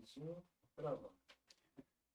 certinho. Gravando.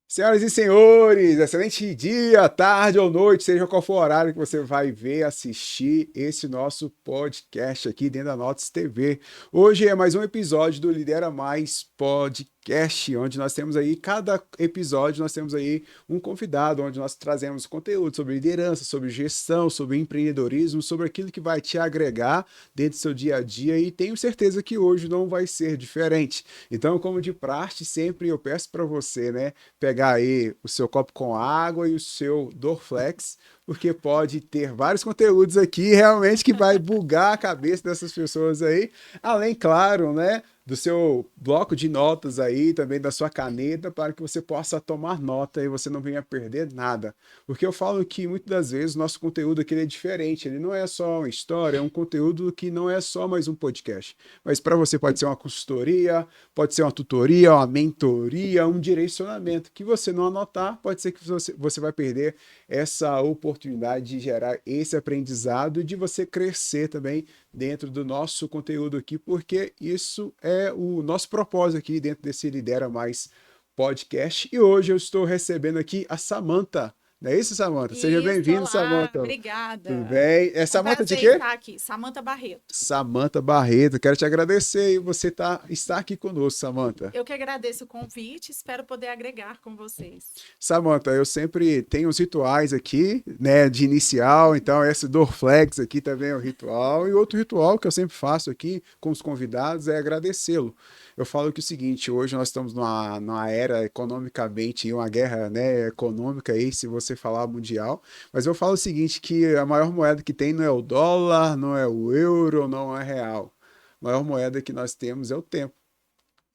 Senhoras e senhores, excelente dia, tarde ou noite, seja qual for o horário que você vai ver, assistir esse nosso podcast aqui dentro da Notas TV. Hoje é mais um episódio do Lidera Mais Podcast, onde nós temos aí, cada episódio nós temos aí um convidado, onde nós trazemos conteúdo sobre liderança, sobre gestão, sobre empreendedorismo, sobre aquilo que vai te agregar dentro do seu dia a dia, e tenho certeza que hoje não vai ser diferente. Então, como de praxe, sempre eu peço para você, né, pegar aí o seu copo com água e o seu Dorflex, porque pode ter vários conteúdos aqui realmente que vai bugar a cabeça dessas pessoas aí, além, claro, né, do seu bloco de notas aí, também da sua caneta, para que você possa tomar nota e você não venha perder nada. Porque eu falo que muitas das vezes o nosso conteúdo aqui é diferente, ele não é só uma história, é um conteúdo que não é só mais um podcast, mas para você pode ser uma consultoria, pode ser uma tutoria, uma mentoria, um direcionamento. Que você não anotar, pode ser que você vai perder essa oportunidade de gerar esse aprendizado e de você crescer também dentro do nosso conteúdo aqui, porque isso é o nosso propósito aqui dentro desse Lidera Mais Podcast. E hoje eu estou recebendo aqui a Samantha. Não é isso, Samantha? Seja Isso, bem-vindo, olá, Samantha. Tudo obrigada. bem? É É um Samantha de prazer quê? estar aqui, Samantha Barreto. Samantha Barreto. Quero te agradecer e você está aqui conosco, Samantha. Eu que agradeço o convite, espero poder agregar com vocês. Samantha, eu sempre tenho os rituais aqui, né, de inicial, então esse Dorflex aqui também é um ritual, e outro ritual que eu sempre faço aqui com os convidados é agradecê-lo. Eu falo que é o seguinte, hoje nós estamos numa era economicamente, uma guerra, né, econômica aí, se você falar mundial, mas eu falo o seguinte, que a maior moeda que tem não é o dólar, não é o euro, não é real. A maior moeda que nós temos é o tempo.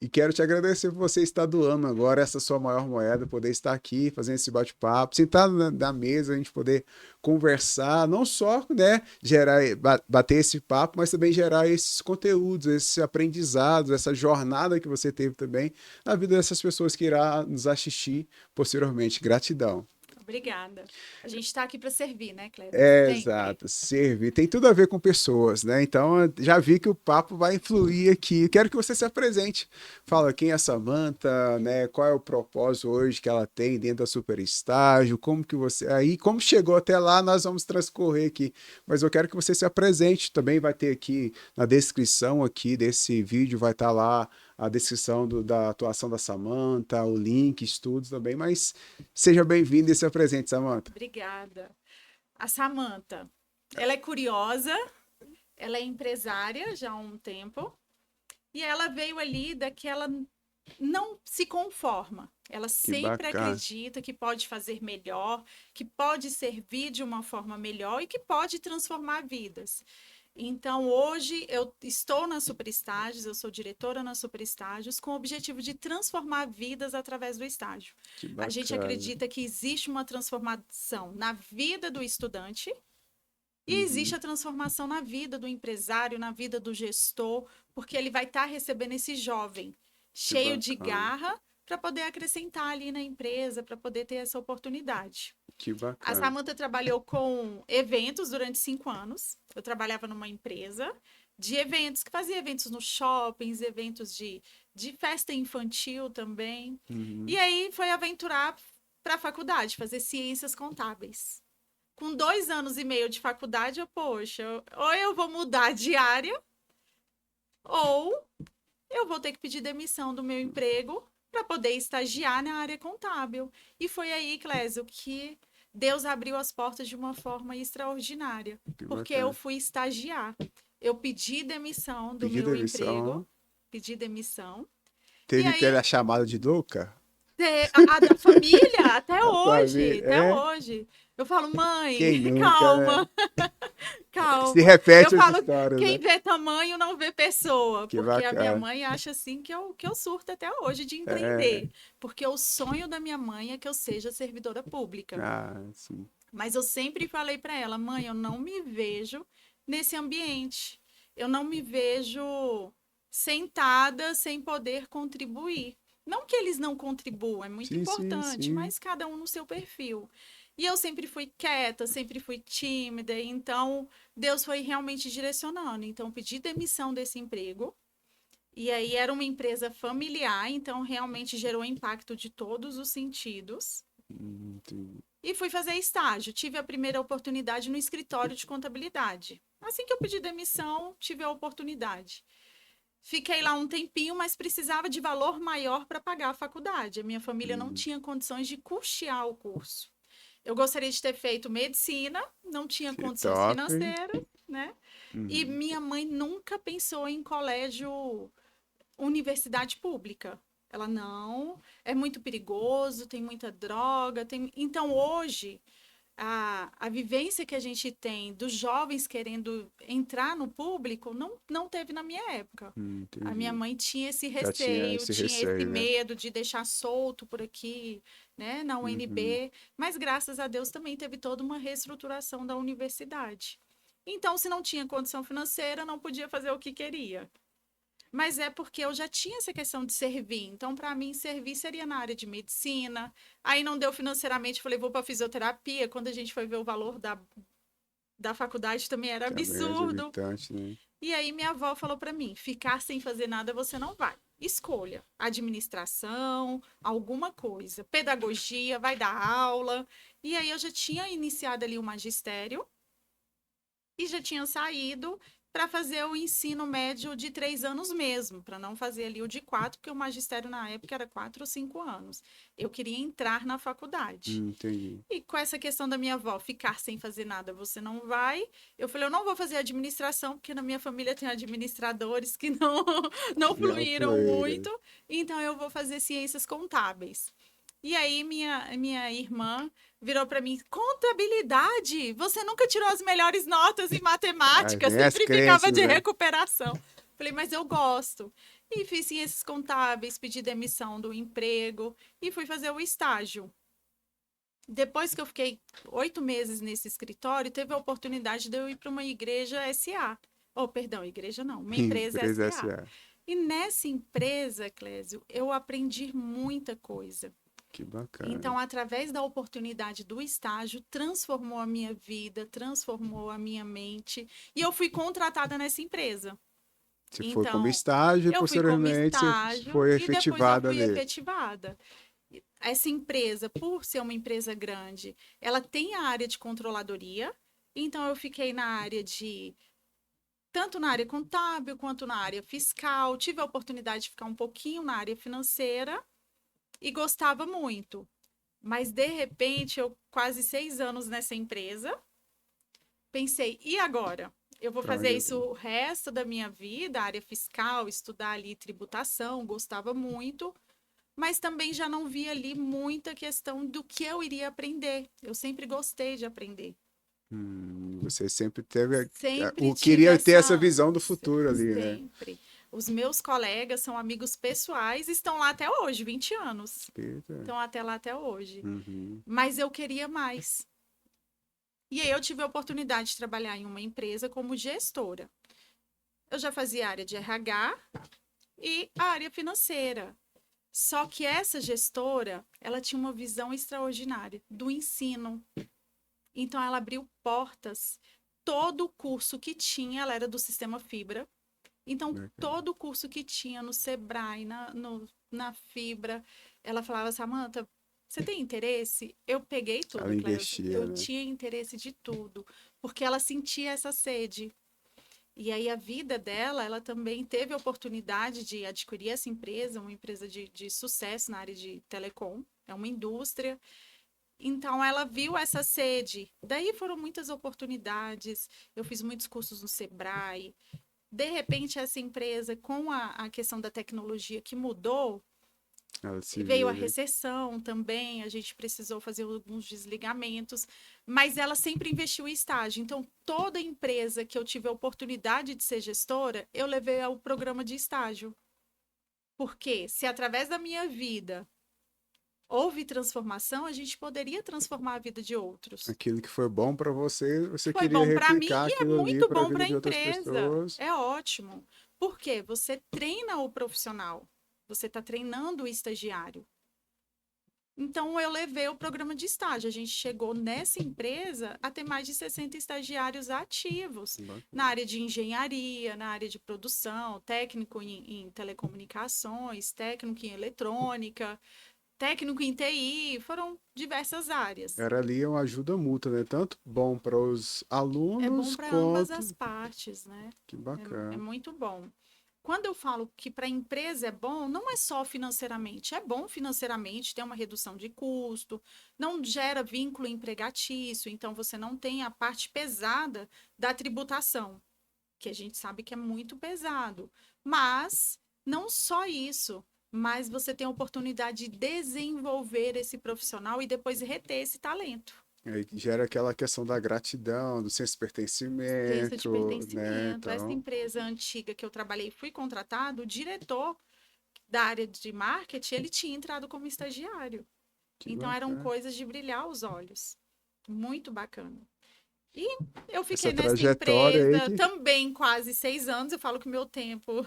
E quero te agradecer por você estar doando agora essa sua maior moeda, poder estar aqui fazendo esse bate-papo, sentar na mesa, a gente poder conversar, não só, né, gerar, bater esse papo, mas também gerar esses conteúdos, esses aprendizados, essa jornada que você teve também na vida dessas pessoas que irá nos assistir posteriormente. Gratidão. Obrigada. A gente está aqui para servir, né, Cléber? É, Sempre. exato, servir. Tem tudo a ver com pessoas, né? Então, eu já vi que o papo vai fluir aqui. Quero que você se apresente. Fala quem é a Samantha, né? Qual é o propósito hoje que ela tem dentro da Super Estágio, como que você... Aí, como chegou até lá, nós vamos transcorrer aqui. Mas eu quero que você se apresente. Também vai ter aqui na descrição aqui desse vídeo, vai estar lá a descrição da atuação da Samantha, o link, estudos também, mas seja bem-vindo e se apresente, Samantha. Obrigada. A Samantha, ela é curiosa, ela é empresária já há um tempo, e ela veio ali daquela não se conforma. Ela Que sempre bacana. acredita que pode fazer melhor, que pode servir de uma forma melhor e que pode transformar vidas. Então, hoje eu estou na Superestágios, eu sou diretora na Superestágios, com o objetivo de transformar vidas através do estágio. Que A gente bacana. acredita que existe uma transformação na vida do estudante e existe a transformação na vida do empresário, na vida do gestor, porque ele vai estar recebendo esse jovem cheio de bacana. garra para poder acrescentar ali na empresa, para poder ter essa oportunidade. Que A bacana. Samantha trabalhou com eventos durante 5 anos. Eu trabalhava numa empresa de eventos, que fazia eventos nos shoppings, eventos de festa infantil também. Uhum. E aí foi aventurar para a faculdade, fazer ciências contábeis. Com 2 anos e meio de faculdade, poxa, ou eu vou mudar de área, ou eu vou ter que pedir demissão do meu emprego para poder estagiar na área contábil. E foi aí, Clésio, que Deus abriu as portas de uma forma extraordinária, Que porque bacana. eu fui estagiar. Eu pedi demissão do Pedi meu demissão. emprego, pedi demissão. Teve E aí, aquela chamada de louca? a da família, até Sabe? hoje, até É? hoje. Eu falo, mãe, Quem nunca, né? calma, Se calma. Eu repete as falo, histórias, quem né? vê tamanho não vê pessoa, Que porque a minha bacana. mãe acha assim que eu surto até hoje de É. empreender, porque o sonho da minha mãe é que eu seja servidora pública. Ah, sim. Mas eu sempre falei para ela, mãe, eu não me vejo nesse ambiente. Eu não me vejo sentada sem poder contribuir. Não que eles não contribuam, é muito Sim, sim, importante, sim. mas cada um no seu perfil. E eu sempre fui quieta, sempre fui tímida, então Deus foi realmente direcionando. Então, eu pedi demissão desse emprego E aí era uma empresa familiar, então realmente gerou impacto de todos os sentidos. Entendi. E fui fazer estágio. Tive a primeira oportunidade no escritório de contabilidade. Assim que eu pedi demissão, tive a oportunidade. Fiquei lá um tempinho, mas precisava de valor maior para pagar a faculdade. A minha família não tinha condições de custear o curso. Eu gostaria de ter feito medicina, não tinha Que condições top. financeiras, né? E Uhum. minha mãe nunca pensou em colégio, universidade pública. Ela não, é muito perigoso, tem muita droga, tem. Então hoje a vivência que a gente tem dos jovens querendo entrar no público não teve na minha época. A minha Entendi. mãe tinha esse Já tinha receio, esse tinha esse receio, né? medo de deixar solto por aqui, né, na Uhum. UNB, mas graças a Deus também teve toda uma reestruturação da universidade. Então, se não tinha condição financeira, não podia fazer o que queria. Mas é porque eu já tinha essa questão de servir. Então, para mim, servir seria na área de medicina. Aí não deu financeiramente, falei, vou para fisioterapia. Quando a gente foi ver o valor da faculdade, também era Também é absurdo. exorbitante, né? E aí minha avó falou para mim: ficar sem fazer nada você não vai. Escolha administração, alguma coisa, pedagogia, vai dar aula. E aí eu já tinha iniciado ali o magistério e já tinha saído para fazer o ensino médio de 3 anos mesmo, para não fazer ali o de 4, porque o magistério na época era 4 ou 5 anos. Eu queria entrar na faculdade. Entendi. E com essa questão da minha avó, ficar sem fazer nada, você não vai. Eu falei, eu não vou fazer administração, porque na minha família tem administradores que não, não Não fluíram foi. muito. Então eu vou fazer ciências contábeis. E aí minha irmã virou para mim, contabilidade? Você nunca tirou as melhores notas em Aí matemática, vem as sempre ficava crenças, de né? recuperação. Falei, mas eu gosto. E fiz ciências contábeis, pedi demissão do emprego e fui fazer o estágio. Depois que eu fiquei 8 meses nesse escritório, teve a oportunidade de eu ir para uma igreja SA. Oh, perdão, igreja não, uma empresa Empresa SA. SA. E nessa empresa, Clésio, eu aprendi muita coisa. Que bacana. Então, através da oportunidade do estágio, transformou a minha vida, transformou a minha mente. E eu fui contratada nessa empresa. Você foi como Então, estágio e eu fui como posteriormente você estágio foi e depois eu efetivada fui ali. efetivada. Essa empresa, por ser uma empresa grande, ela tem a área de controladoria. Então, eu fiquei na área de, tanto na área contábil quanto na área fiscal. Tive a oportunidade de ficar um pouquinho na área financeira e gostava muito. Mas, de repente, eu quase 6 anos nessa empresa, pensei, e agora? Eu vou Pra fazer onde eu isso vou? o resto da minha vida, área fiscal, estudar ali tributação, gostava muito, mas também já não vi ali muita questão do que eu iria aprender. Eu sempre gostei de aprender. Você sempre teve Sempre o tive queria ter essa essa visão do ânsia, futuro ali, né? sempre. Os meus colegas são amigos pessoais, estão lá até hoje, 20 anos. Eita. Estão até lá até hoje. Uhum. Mas eu queria mais. E aí eu tive a oportunidade de trabalhar em uma empresa como gestora. Eu já fazia área de RH e a área financeira. Só que essa gestora, ela tinha uma visão extraordinária do ensino. Então ela abriu portas. Todo o curso que tinha, ela era do sistema Fibra. Então Bacana. todo o curso que tinha no Sebrae, na Fibra, ela falava, Samantha, você tem interesse? Eu peguei Ela tudo, Clésio. investia, Eu né? tinha interesse de tudo, porque ela sentia essa sede. E aí a vida dela, ela também teve a oportunidade de adquirir essa empresa, uma empresa de sucesso na área de telecom, é uma indústria. Então ela viu essa sede. Daí foram muitas oportunidades. Eu fiz muitos cursos no Sebrae. De repente, essa empresa, com a questão da tecnologia que mudou, Ela se veio a vê, né? recessão também, a gente precisou fazer alguns desligamentos, mas ela sempre investiu em estágio. Então, toda empresa que eu tive a oportunidade de ser gestora, eu levei ao programa de estágio. Porque se através da minha vida houve transformação, a gente poderia transformar a vida de outros. Aquilo que foi bom para você, você Foi queria bom para mim replicar e é aquilo ali muito para a bom vida para a de outras empresa. pessoas. É ótimo. Porque você treina o profissional. Você está treinando o estagiário. Então, eu levei o programa de estágio. A gente chegou nessa empresa a ter mais de 60 estagiários ativos na área de engenharia, na área de produção, técnico em telecomunicações, técnico em eletrônica, técnico em TI, foram diversas áreas. Era ali uma ajuda mútua, né? Tanto bom para os É bom alunos para ambas quanto... as partes, né? Que É bacana. muito bom. Quando eu falo que para a empresa é bom, não é só financeiramente. É bom financeiramente, tem uma redução de custo, não gera vínculo empregatício, então você não tem a parte pesada da tributação, que a gente sabe que é muito pesado. Mas não só isso, mas você tem a oportunidade de desenvolver esse profissional e depois reter esse talento. Aí gera aquela questão da gratidão, do senso de Senso de pertencimento, né? pertencimento. Essa Então, empresa antiga que eu trabalhei, fui contratado, o diretor da área de marketing, ele tinha entrado como estagiário. que Então eram bacana. coisas de brilhar os olhos. Muito bacana. E eu Essa fiquei nessa trajetória aí empresa que também quase 6 anos. Eu falo que o meu tempo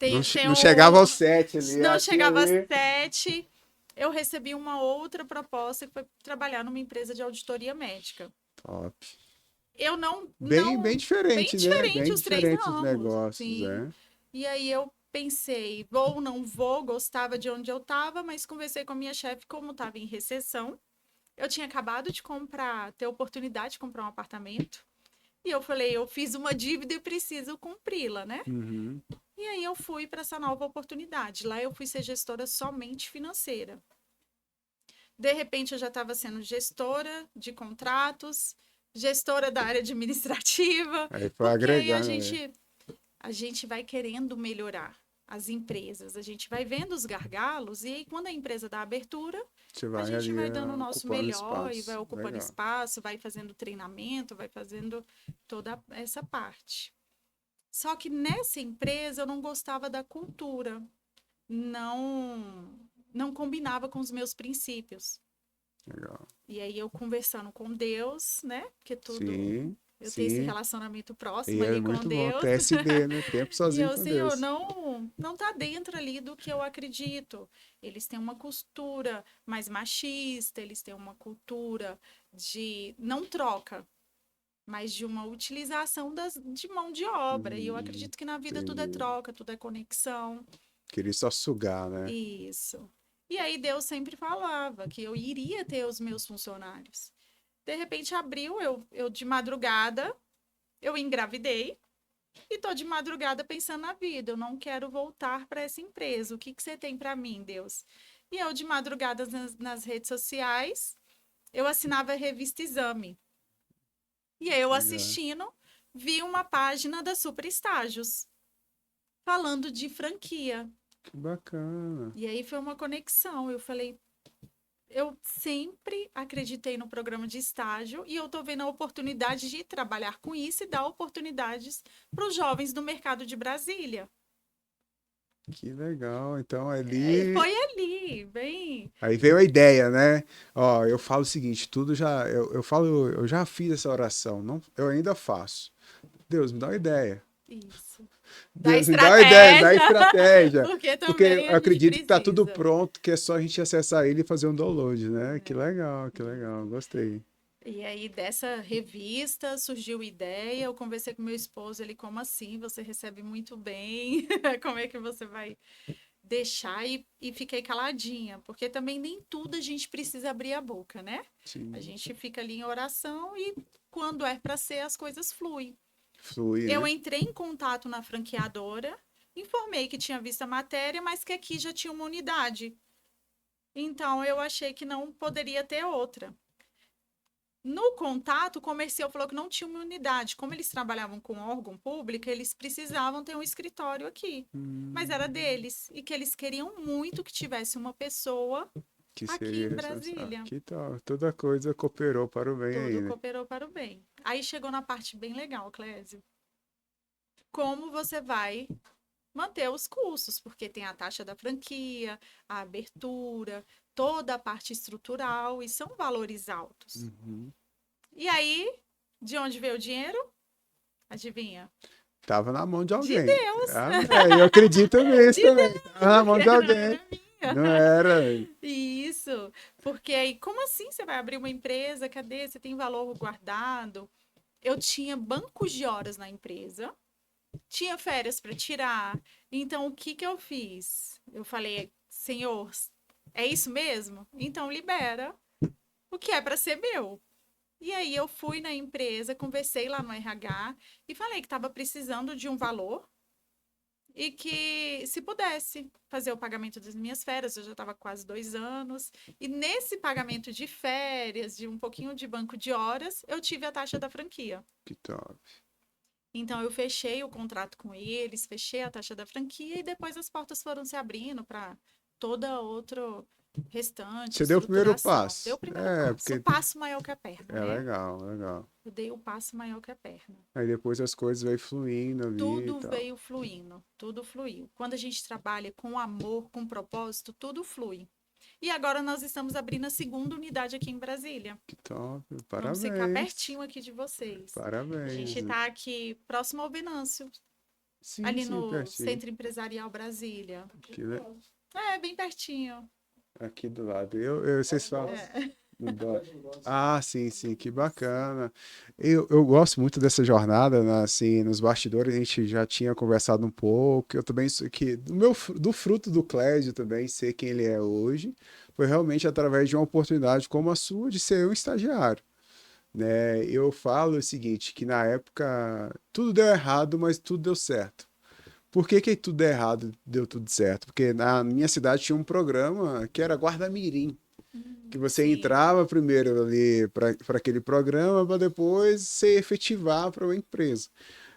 não, tem não chegava aos um... 7 ali, Não aqui chegava a ali. 7. Eu recebi uma outra proposta que foi trabalhar numa empresa de auditoria médica. Top. Eu não, Bem não, bem diferente, né? diferente Bem os três diferente os ramos, negócios, sim. é. E aí eu pensei, vou ou não vou, gostava de onde eu estava, mas conversei com a minha chefe como estava em recessão. Eu tinha acabado de comprar, ter a oportunidade de comprar um apartamento. E eu falei, eu fiz uma dívida e preciso cumpri-la, né? Uhum. E aí eu fui para essa nova oportunidade. Lá eu fui ser gestora somente financeira. De repente eu já estava sendo gestora de contratos, gestora da área administrativa, Aí foi porque aí a agregando, né? gente a gente vai querendo melhorar as empresas, a gente vai vendo os gargalos e aí quando a empresa dá abertura, Você a vai gente ali vai dando o nosso ocupando melhor e vai espaço. ocupando Legal. espaço, vai fazendo treinamento, vai fazendo toda essa parte. Só que nessa empresa eu não gostava da cultura, não combinava com os meus princípios. Legal. E aí eu conversando com Deus, né? Porque tudo Sim, eu tenho esse sim. relacionamento E próximo é ali com muito bom. Deus. TSD, né? Tempo E sozinho eu, com Senhor, Deus. não tá dentro ali do que eu acredito. Eles têm uma cultura mais machista, eles têm uma cultura de não troca, mas de uma utilização de mão de obra. E eu acredito que na vida tudo é Entendi. troca, tudo é conexão. Queria só sugar, né? Isso. E aí Deus sempre falava que eu iria ter os meus funcionários. De repente abriu, eu de madrugada, eu engravidei e tô de madrugada pensando na vida. Eu não quero voltar para essa empresa. O que que você tem para mim, Deus? E eu de madrugada nas redes sociais, eu assinava a revista Exame. E aí eu Legal. assistindo, vi uma página da Super Estágios falando de franquia. Que bacana. E aí foi uma conexão. Eu falei, eu sempre acreditei no programa de estágio e eu estou vendo a oportunidade de trabalhar com isso e dar oportunidades para os jovens do mercado de Brasília. Que legal. Então É, ali. foi ali, bem. Aí veio a ideia, né? Ó, eu falo o seguinte, tudo já. Eu falo, eu já fiz essa oração, não, eu ainda faço. Deus, me dá uma ideia. Isso. Da Deus, me dá uma ideia, me dá estratégia, estratégia. porque Porque também eu a gente acredito que tá tudo precisa. pronto, que é só a gente acessar ele e fazer um download, né? É. Que legal, gostei. E aí, dessa revista, surgiu a ideia. Eu conversei com meu esposo, ele, como assim? Você recebe muito bem. Como é que você vai deixar? E fiquei caladinha, porque também nem tudo a gente precisa abrir a boca, né? A Sim, gente fica ali em oração e quando é para ser, as coisas fluem. flui, Eu né? entrei em contato na franqueadora, informei que tinha visto a matéria, mas que aqui já tinha uma unidade. Então, eu achei que não poderia ter outra. No contato, o comercial falou que não tinha uma unidade. Como eles trabalhavam com órgão público, eles precisavam ter um escritório aqui. Mas era Hum, deles. E que eles queriam muito que tivesse uma pessoa que aqui seria em responsável. Brasília. Que tal? Toda coisa cooperou para o bem aí, Tudo né? cooperou para o bem. Aí chegou na parte bem legal, Clésio. Como você vai manter os custos? Porque tem a taxa da franquia, a abertura, toda a parte estrutural, e são valores altos. Uhum. E aí, de onde veio o dinheiro? Adivinha? Tava na mão de De alguém. Deus, Amém. Eu acredito nisso de também. Deus, Tava na mão porque de não alguém. era minha. Não era. Isso, porque aí, como assim você vai abrir uma empresa? Cadê? Você tem valor guardado? Eu tinha bancos de horas na empresa, tinha férias para tirar. Então, o que que eu fiz? Eu falei, senhor, é isso mesmo? Então, libera o que é para ser meu. E aí, eu fui na empresa, conversei lá no RH e falei que estava precisando de um valor e que se pudesse fazer o pagamento das minhas férias, eu já estava quase 2 anos, e nesse pagamento de férias, de um pouquinho de banco de horas, eu tive a taxa da franquia. Que top. Então eu fechei o contrato com eles, fechei a taxa da franquia e depois as portas foram se abrindo para toda outra restante Você deu o primeiro estruturação. Deu passo. o primeiro É, passo, o porque. passo maior que a perna, É né? legal, legal. Eu dei o passo maior que a perna. Aí depois as coisas vai fluindo ali e Tudo tal. veio fluindo, tudo fluiu. Quando a gente trabalha com amor, com propósito, tudo flui. E agora nós estamos abrindo a segunda unidade aqui em Brasília. Que top. Vamos ficar Parabéns. pertinho aqui de vocês. A Parabéns. gente está aqui próximo ao Venâncio, Sim, ali sim, no pertinho. Centro Empresarial Brasília. Aqui, né? É, bem pertinho. Aqui do lado. Vocês falam. É. No Ah, sim, sim, que bacana. Eu gosto muito dessa jornada, né, assim, nos bastidores a gente já tinha conversado um pouco. Eu também sei que do fruto do Clédio também ser quem ele é hoje, foi realmente através de uma oportunidade como a sua de ser um estagiário, né? Eu falo o seguinte, que na época tudo deu errado, mas tudo deu certo. Por que que tudo deu errado, deu tudo certo? Porque na minha cidade tinha um programa que era Guarda-Mirim, que você Sim. entrava primeiro ali para aquele programa para depois se efetivar para uma empresa.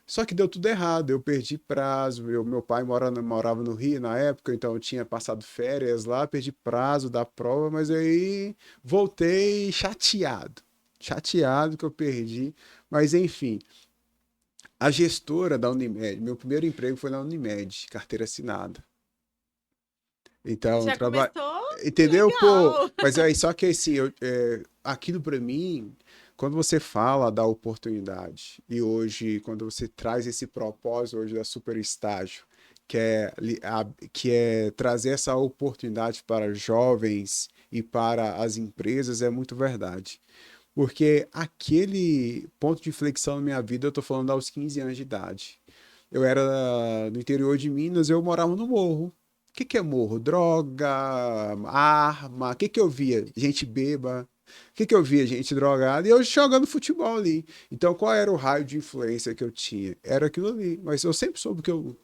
Só que deu tudo errado, eu perdi prazo, meu pai morava no Rio na época, então eu tinha passado férias lá, perdi prazo da prova, mas aí voltei chateado, chateado que eu perdi, mas enfim, a gestora da Unimed, meu primeiro emprego foi na Unimed, carteira assinada. Então, Já começou entendeu? Pô, legal. mas aí, só que assim, aquilo para mim, quando você fala da oportunidade, e hoje, quando você traz esse propósito hoje da super estágio, que é trazer essa oportunidade para jovens e para as empresas, é muito verdade. Porque aquele ponto de inflexão na minha vida, eu tô falando aos 15 anos de idade. Eu era no interior de Minas, eu morava no morro. O que que é morro? Droga, arma. O que que eu via? Gente bêbada. O que que eu via? Gente drogada. E eu jogando futebol ali. Então, qual era o raio de influência que eu tinha? Era aquilo ali. Mas eu sempre soube o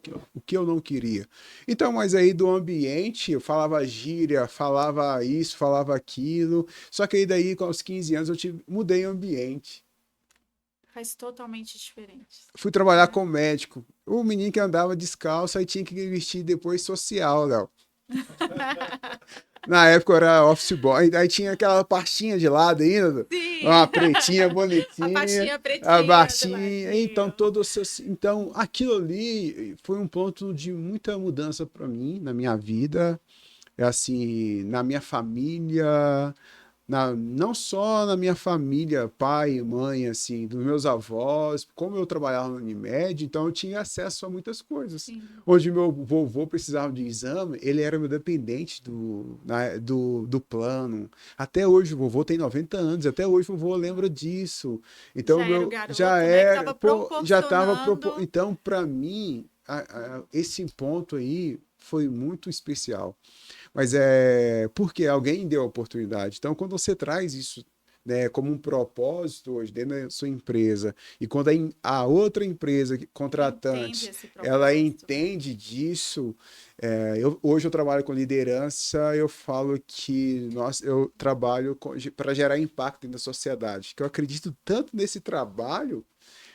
que eu não queria. Então, mas aí do ambiente, eu falava gíria, falava isso, falava aquilo. Só que aí daí, com os 15 anos, mudei o ambiente. Faz totalmente diferente. Fui trabalhar com médico. O menino que andava descalço, aí tinha que vestir depois social, Léo. Na época eu era office boy, aí tinha aquela pastinha de lado ainda, uma Sim, pretinha a bonitinha, pastinha a pretinha do baixinha, então ladinho. então aquilo ali foi um ponto de muita mudança para mim na minha vida, é assim, na minha família, não só na minha família, pai e mãe, assim, dos meus avós, como eu trabalhava no Unimed, então eu tinha acesso a muitas coisas. Sim. Onde meu vovô precisava de exame, ele era meu dependente do plano. Até hoje, o vovô tem 90 anos, até hoje o vovô lembra disso. Então, Já era o meu, já garoto, né, que era, estava pô, já estava. proporcionando. Então, para mim, esse ponto aí foi muito especial. Mas é porque alguém deu a oportunidade. Então, quando você traz isso, né, como um propósito hoje dentro da sua empresa, e quando a outra empresa Entende contratante esse ela propósito. entende disso, hoje eu trabalho com liderança, eu falo que eu trabalho para gerar impacto dentro da sociedade, que eu acredito tanto nesse trabalho,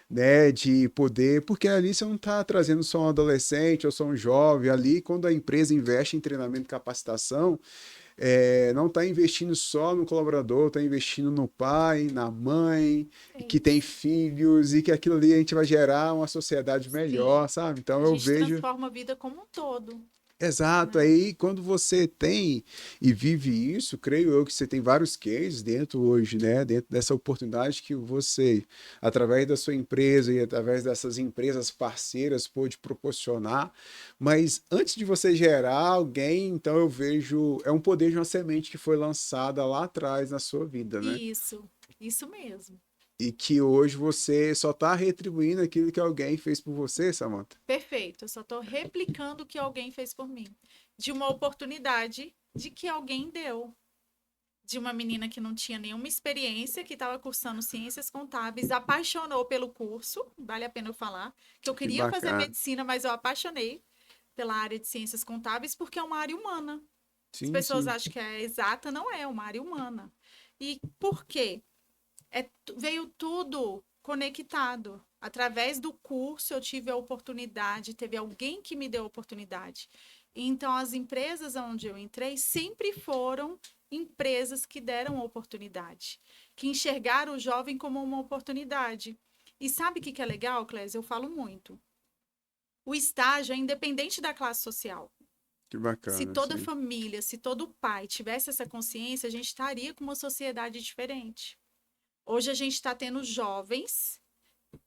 né, de poder, porque ali você não está trazendo só um adolescente ou só um jovem, ali quando a empresa investe em treinamento e capacitação, não está investindo só no colaborador, está investindo no pai, na mãe, É que tem isso. filhos, e que aquilo ali a gente vai gerar uma sociedade Sim. melhor, sabe? Então A eu gente vejo transforma a vida como um todo. Exato, né? aí quando você tem e vive isso, creio eu que você tem vários cases dentro hoje, né? Dentro dessa oportunidade que você, através da sua empresa e através dessas empresas parceiras, pôde proporcionar. Mas antes de você gerar alguém, então eu vejo, é um poder de uma semente que foi lançada lá atrás na sua vida, né? Isso mesmo. E que hoje você só está retribuindo aquilo que alguém fez por você, Samantha. Perfeito. Eu só estou replicando o que alguém fez por mim. De uma oportunidade de que alguém deu. De uma menina que não tinha nenhuma experiência, que estava cursando ciências contábeis, apaixonou pelo curso, vale a pena eu falar, que eu Que queria fazer bacana. medicina, mas eu apaixonei pela área de ciências contábeis porque é uma área humana. As Sim, pessoas sim. acham que é exata, não é, uma área humana. E por quê? Veio tudo conectado. Através do curso, eu tive a oportunidade, teve alguém que me deu a oportunidade. Então, as empresas onde eu entrei sempre foram empresas que deram oportunidade, que enxergaram o jovem como uma oportunidade. E sabe o que é legal, Clésia? Eu falo muito. O estágio é independente da classe social. Que Se bacana, toda sim. família, se todo pai tivesse essa consciência, a gente estaria com uma sociedade diferente. Hoje a gente está tendo jovens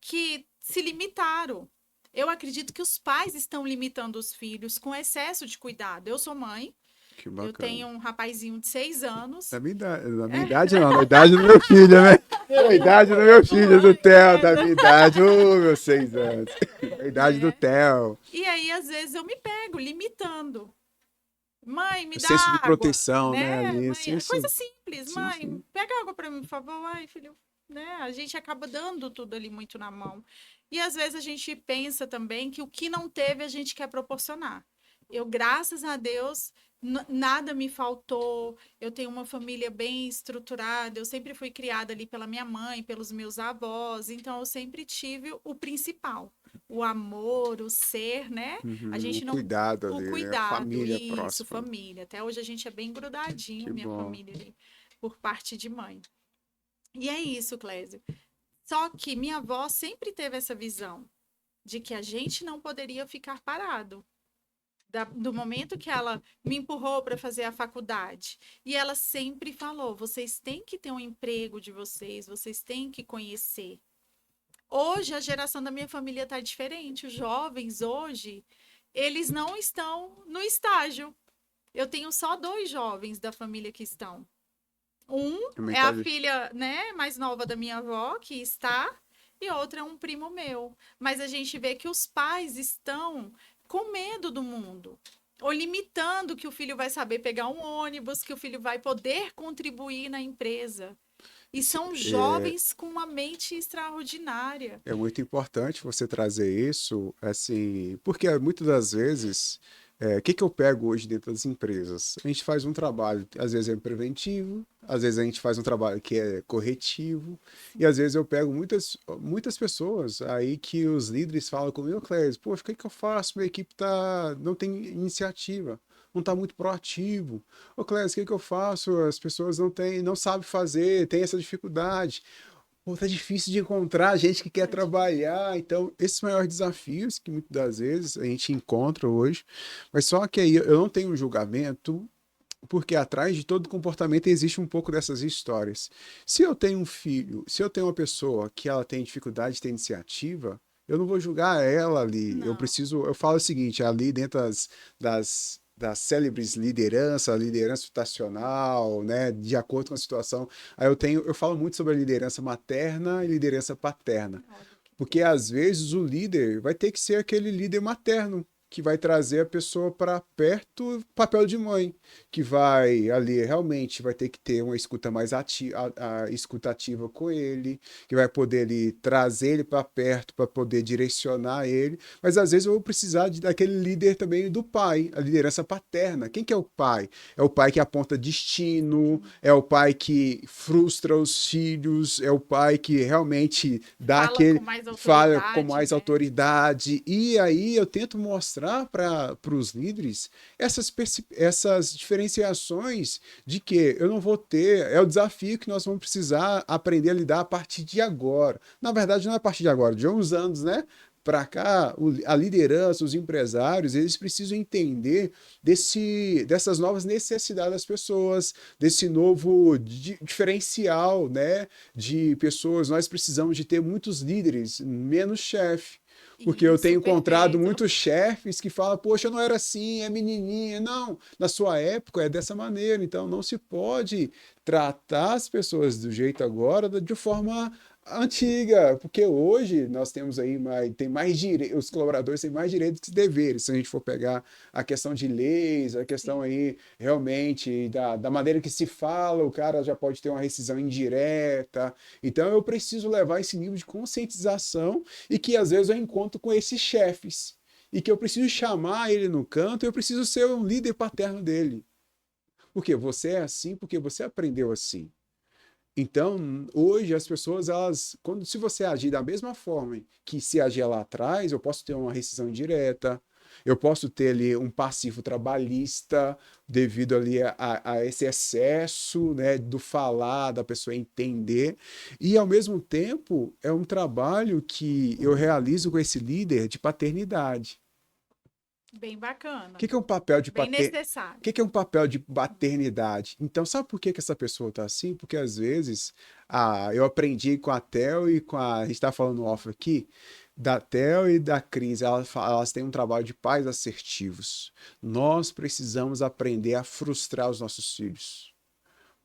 que se limitaram. Eu acredito que os pais estão limitando os filhos com excesso de cuidado. Eu sou mãe, Que eu bacana. tenho um rapazinho de 6 anos. Da minha idade não, da idade do meu filho, né? Da idade do meu filho, do Theo, da minha idade, meus 6 anos. Da idade do Né? Theo. E aí, às vezes, eu me pego limitando. Mãe, me O dá senso de água, proteção, né? né? Ali, Mãe, é senso. coisa simples. Sim, Mãe, sim. pega água para mim, por favor. Ai, filho, né? A gente acaba dando tudo ali muito na mão. E às vezes a gente pensa também que o que não teve a gente quer proporcionar. Eu, graças a Deus, nada me faltou. Eu tenho uma família bem estruturada. Eu sempre fui criada ali pela minha mãe, pelos meus avós. Então eu sempre tive o principal, o amor, o ser, né? A Uhum, o gente não cuidado o ali, né? A cuidado, família isso, próxima. família. Até hoje a gente é bem grudadinho, Que minha bom. família ali, por parte de mãe. E é isso, Clésio. Só que minha avó sempre teve essa visão de que a gente não poderia ficar parado. Do momento que ela me empurrou para fazer a faculdade. E ela sempre falou: vocês têm que ter um emprego de vocês, vocês têm que conhecer. Hoje, a geração da minha família está diferente. Os jovens hoje, eles não estão no estágio. Eu tenho só 2 jovens da família que estão. Um A é a mentalidade. filha, né, mais nova da minha avó, que está, e outra é um primo meu. Mas a gente vê que os pais estão com medo do mundo, ou limitando que o filho vai saber pegar um ônibus, que o filho vai poder contribuir na empresa. E são É, jovens com uma mente extraordinária. é muito importante você trazer isso, assim, porque muitas das vezes, o que que eu pego hoje dentro das empresas? A gente faz um trabalho, às vezes é preventivo, às vezes a gente faz um trabalho que é corretivo, e às vezes eu pego muitas pessoas aí que os líderes falam comigo, Clésio, poxa, o que que eu faço? Minha equipe não tem iniciativa. Não está muito proativo. Ô, Clésio, o que que eu faço? As pessoas não sabem fazer, tem essa dificuldade. Pô, tá difícil de encontrar gente que quer trabalhar. Então, esses maiores desafios que muitas das vezes a gente encontra hoje, mas só que aí eu não tenho um julgamento, porque atrás de todo comportamento existe um pouco dessas histórias. Se eu tenho um filho, se eu tenho uma pessoa que ela tem dificuldade de ter iniciativa, eu não vou julgar ela ali. Não. Eu falo o seguinte, ali dentro das célebres liderança, liderança estacional, né, de acordo com a situação. Aí eu falo muito sobre a liderança materna e liderança paterna. Olha que Porque às vezes o líder vai ter que ser aquele líder materno, que vai trazer a pessoa para perto, papel de mãe, que vai ali realmente vai ter que ter uma escuta mais ativa, escuta ativa com ele, que vai poder ali trazer ele para perto para poder direcionar ele. Mas às vezes eu vou precisar daquele líder também do pai, a liderança paterna. Quem que é o pai? É o pai que aponta destino, é o pai que frustra os filhos, é o pai que realmente dá fala com aquele mais fala com autoridade, mais né? autoridade. E aí eu tento mostrar para os líderes essas diferenciações de que eu não vou ter, é o desafio que nós vamos precisar aprender a lidar a partir de agora. Na verdade, não é a partir de agora, de uns anos, né? para cá, a liderança, os empresários, eles precisam entender dessas novas necessidades das pessoas, desse novo diferencial, né, de pessoas. Nós precisamos de ter muitos líderes, menos chefe. Porque eu Isso, tenho encontrado perfeito. muitos chefes que falam, poxa, não era assim, é menininha. Não, na sua época é dessa maneira. Então não se pode tratar as pessoas do jeito agora de forma antiga, porque hoje nós temos aí mais direitos, os colaboradores têm mais direitos que deveres, se a gente for pegar a questão de leis, a questão Sim. aí realmente da maneira que se fala, o cara já pode ter uma rescisão indireta. Então eu preciso levar esse nível de conscientização e que às vezes eu encontro com esses chefes e que eu preciso chamar ele no canto, eu preciso ser um líder paterno dele. Porque você é assim, porque você aprendeu assim. Então, hoje as pessoas, se você agir da mesma forma que se agia lá atrás, eu posso ter uma rescisão indireta, eu posso ter ali um passivo trabalhista devido ali a esse excesso, né, do falar, da pessoa entender, e ao mesmo tempo é um trabalho que eu realizo com esse líder de paternidade. Bem O bacana. que é um papel de Bem paternidade? O necessário. que é um papel de paternidade? Então, sabe por que essa pessoa está assim? Porque às vezes, eu aprendi com a Theo e a gente está falando off aqui, da Theo e da Cris, elas têm um trabalho de pais assertivos. Nós precisamos aprender a frustrar os nossos filhos.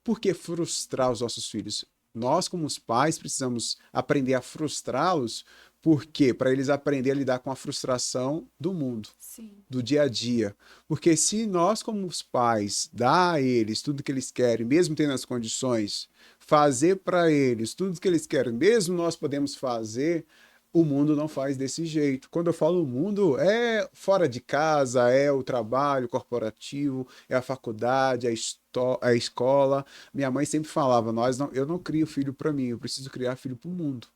Por que frustrar os nossos filhos? Nós, como os pais, precisamos aprender a frustrá-los, porque para eles aprenderem a lidar com a frustração do mundo, Sim. do dia a dia. Porque se nós, como os pais, dar a eles tudo que eles querem, mesmo tendo as condições, fazer para eles tudo que eles querem, mesmo nós podemos fazer, o mundo não faz desse jeito. Quando eu falo mundo, é fora de casa, é o trabalho corporativo, é a faculdade, a escola. Minha mãe sempre falava, eu não crio filho para mim, eu preciso criar filho para o mundo.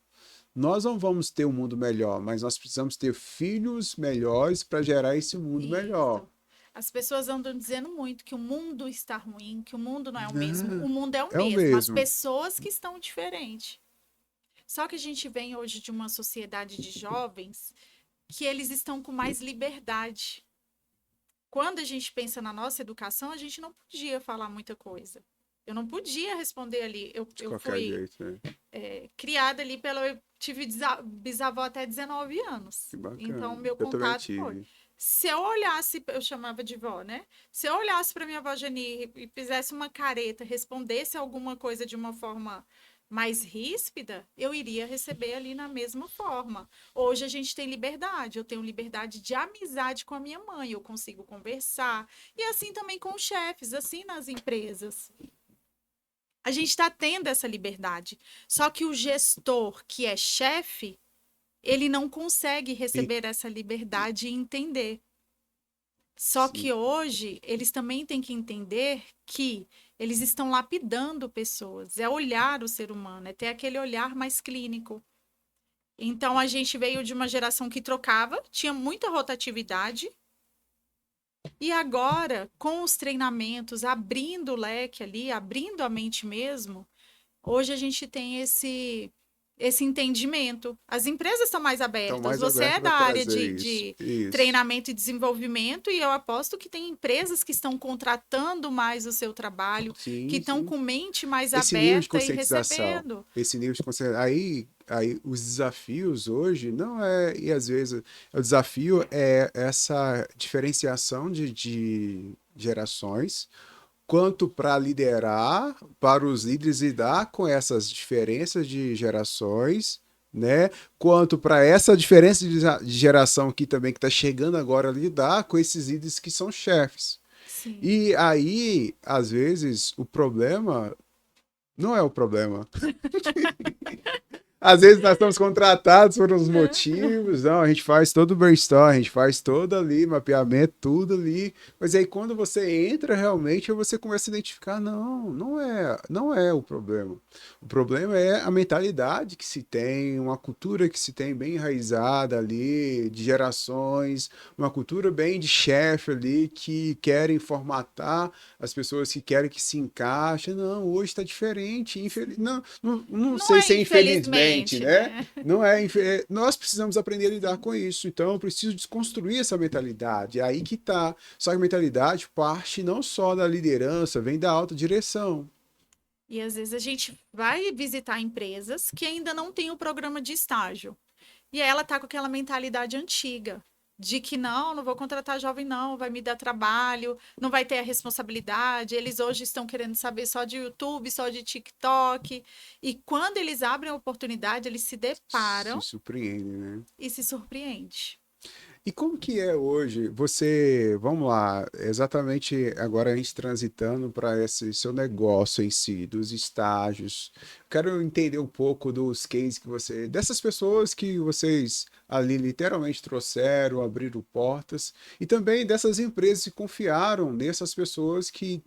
Nós não vamos ter um mundo melhor, mas nós precisamos ter filhos melhores para gerar esse mundo melhor. Isso. As pessoas andam dizendo muito que o mundo está ruim, que o mundo não é o mesmo. Né? O mundo é o É o mesmo, as mesmo. pessoas que estão diferentes. Só que a gente vem hoje de uma sociedade de jovens que eles estão com mais liberdade. Quando a gente pensa na nossa educação, a gente não podia falar muita coisa. Eu não podia responder ali. De Eu qualquer fui jeito, né? criada ali Eu tive bisavó até 19 anos. Que Então, bacana. meu Eu também contato foi. tive. Se eu olhasse, eu chamava de vó, né? Se eu olhasse para minha avó Jani e fizesse uma careta, respondesse alguma coisa de uma forma mais ríspida, eu iria receber ali na mesma forma. Hoje a gente tem liberdade, eu tenho liberdade de amizade com a minha mãe, eu consigo conversar. E assim também com os chefes, assim nas empresas. A gente está tendo essa liberdade. Só que o gestor que é chefe, ele não consegue E- receber essa liberdade e entender. Só sim. que hoje eles também têm que entender que eles estão lapidando pessoas. É olhar o ser humano, é ter aquele olhar mais clínico. Então a gente veio de uma geração que trocava, tinha muita rotatividade. E agora, com os treinamentos, abrindo o leque ali, abrindo a mente mesmo, hoje a gente tem esse entendimento. As empresas estão mais Estão abertas. mais Você é abertos da para área trazer de, isso. de Isso. treinamento e desenvolvimento, e eu aposto que tem empresas que estão contratando mais o seu trabalho, que Sim, estão sim. com mente mais Esse nível de aberta e conscientização. recebendo. Esse nível de conscientização. Aí os desafios hoje não é, e às vezes o desafio é essa diferenciação de gerações, quanto para liderar, para os líderes lidar com essas diferenças de gerações, né? Quanto para essa diferença de geração aqui também que está chegando agora a lidar com esses líderes que são chefes. Sim. E aí, às vezes, o problema não é o problema. Às vezes nós estamos contratados por uns motivos, não, a gente faz todo o brainstorm, a gente faz todo ali, mapeamento, tudo ali, mas aí quando você entra realmente, você começa a identificar, não é o problema. O problema é a mentalidade que se tem, uma cultura que se tem bem enraizada ali, de gerações, uma cultura bem de chefe ali, que querem formatar as pessoas que querem que se encaixe. Não, hoje está diferente, não Não sei é se é infelizmente, diferente, né? Não é, nós precisamos aprender a lidar com isso. Então, eu preciso desconstruir essa mentalidade. É aí que tá. Só que a mentalidade parte não só da liderança, vem da alta direção. E às vezes a gente vai visitar empresas que ainda não têm o programa de estágio. E aí ela tá com aquela mentalidade antiga, de que não vou contratar jovem não, vai me dar trabalho, não vai ter a responsabilidade. Eles hoje estão querendo saber só de YouTube, só de TikTok. E quando eles abrem a oportunidade, eles se deparam Se surpreende, né? e se surpreende. E como que é hoje? Você, vamos lá, exatamente agora a gente transitando para esse seu negócio em si, dos estágios. Quero entender um pouco dos cases que você, dessas pessoas que vocês ali literalmente trouxeram, abriram portas, e também dessas empresas que confiaram nessas pessoas que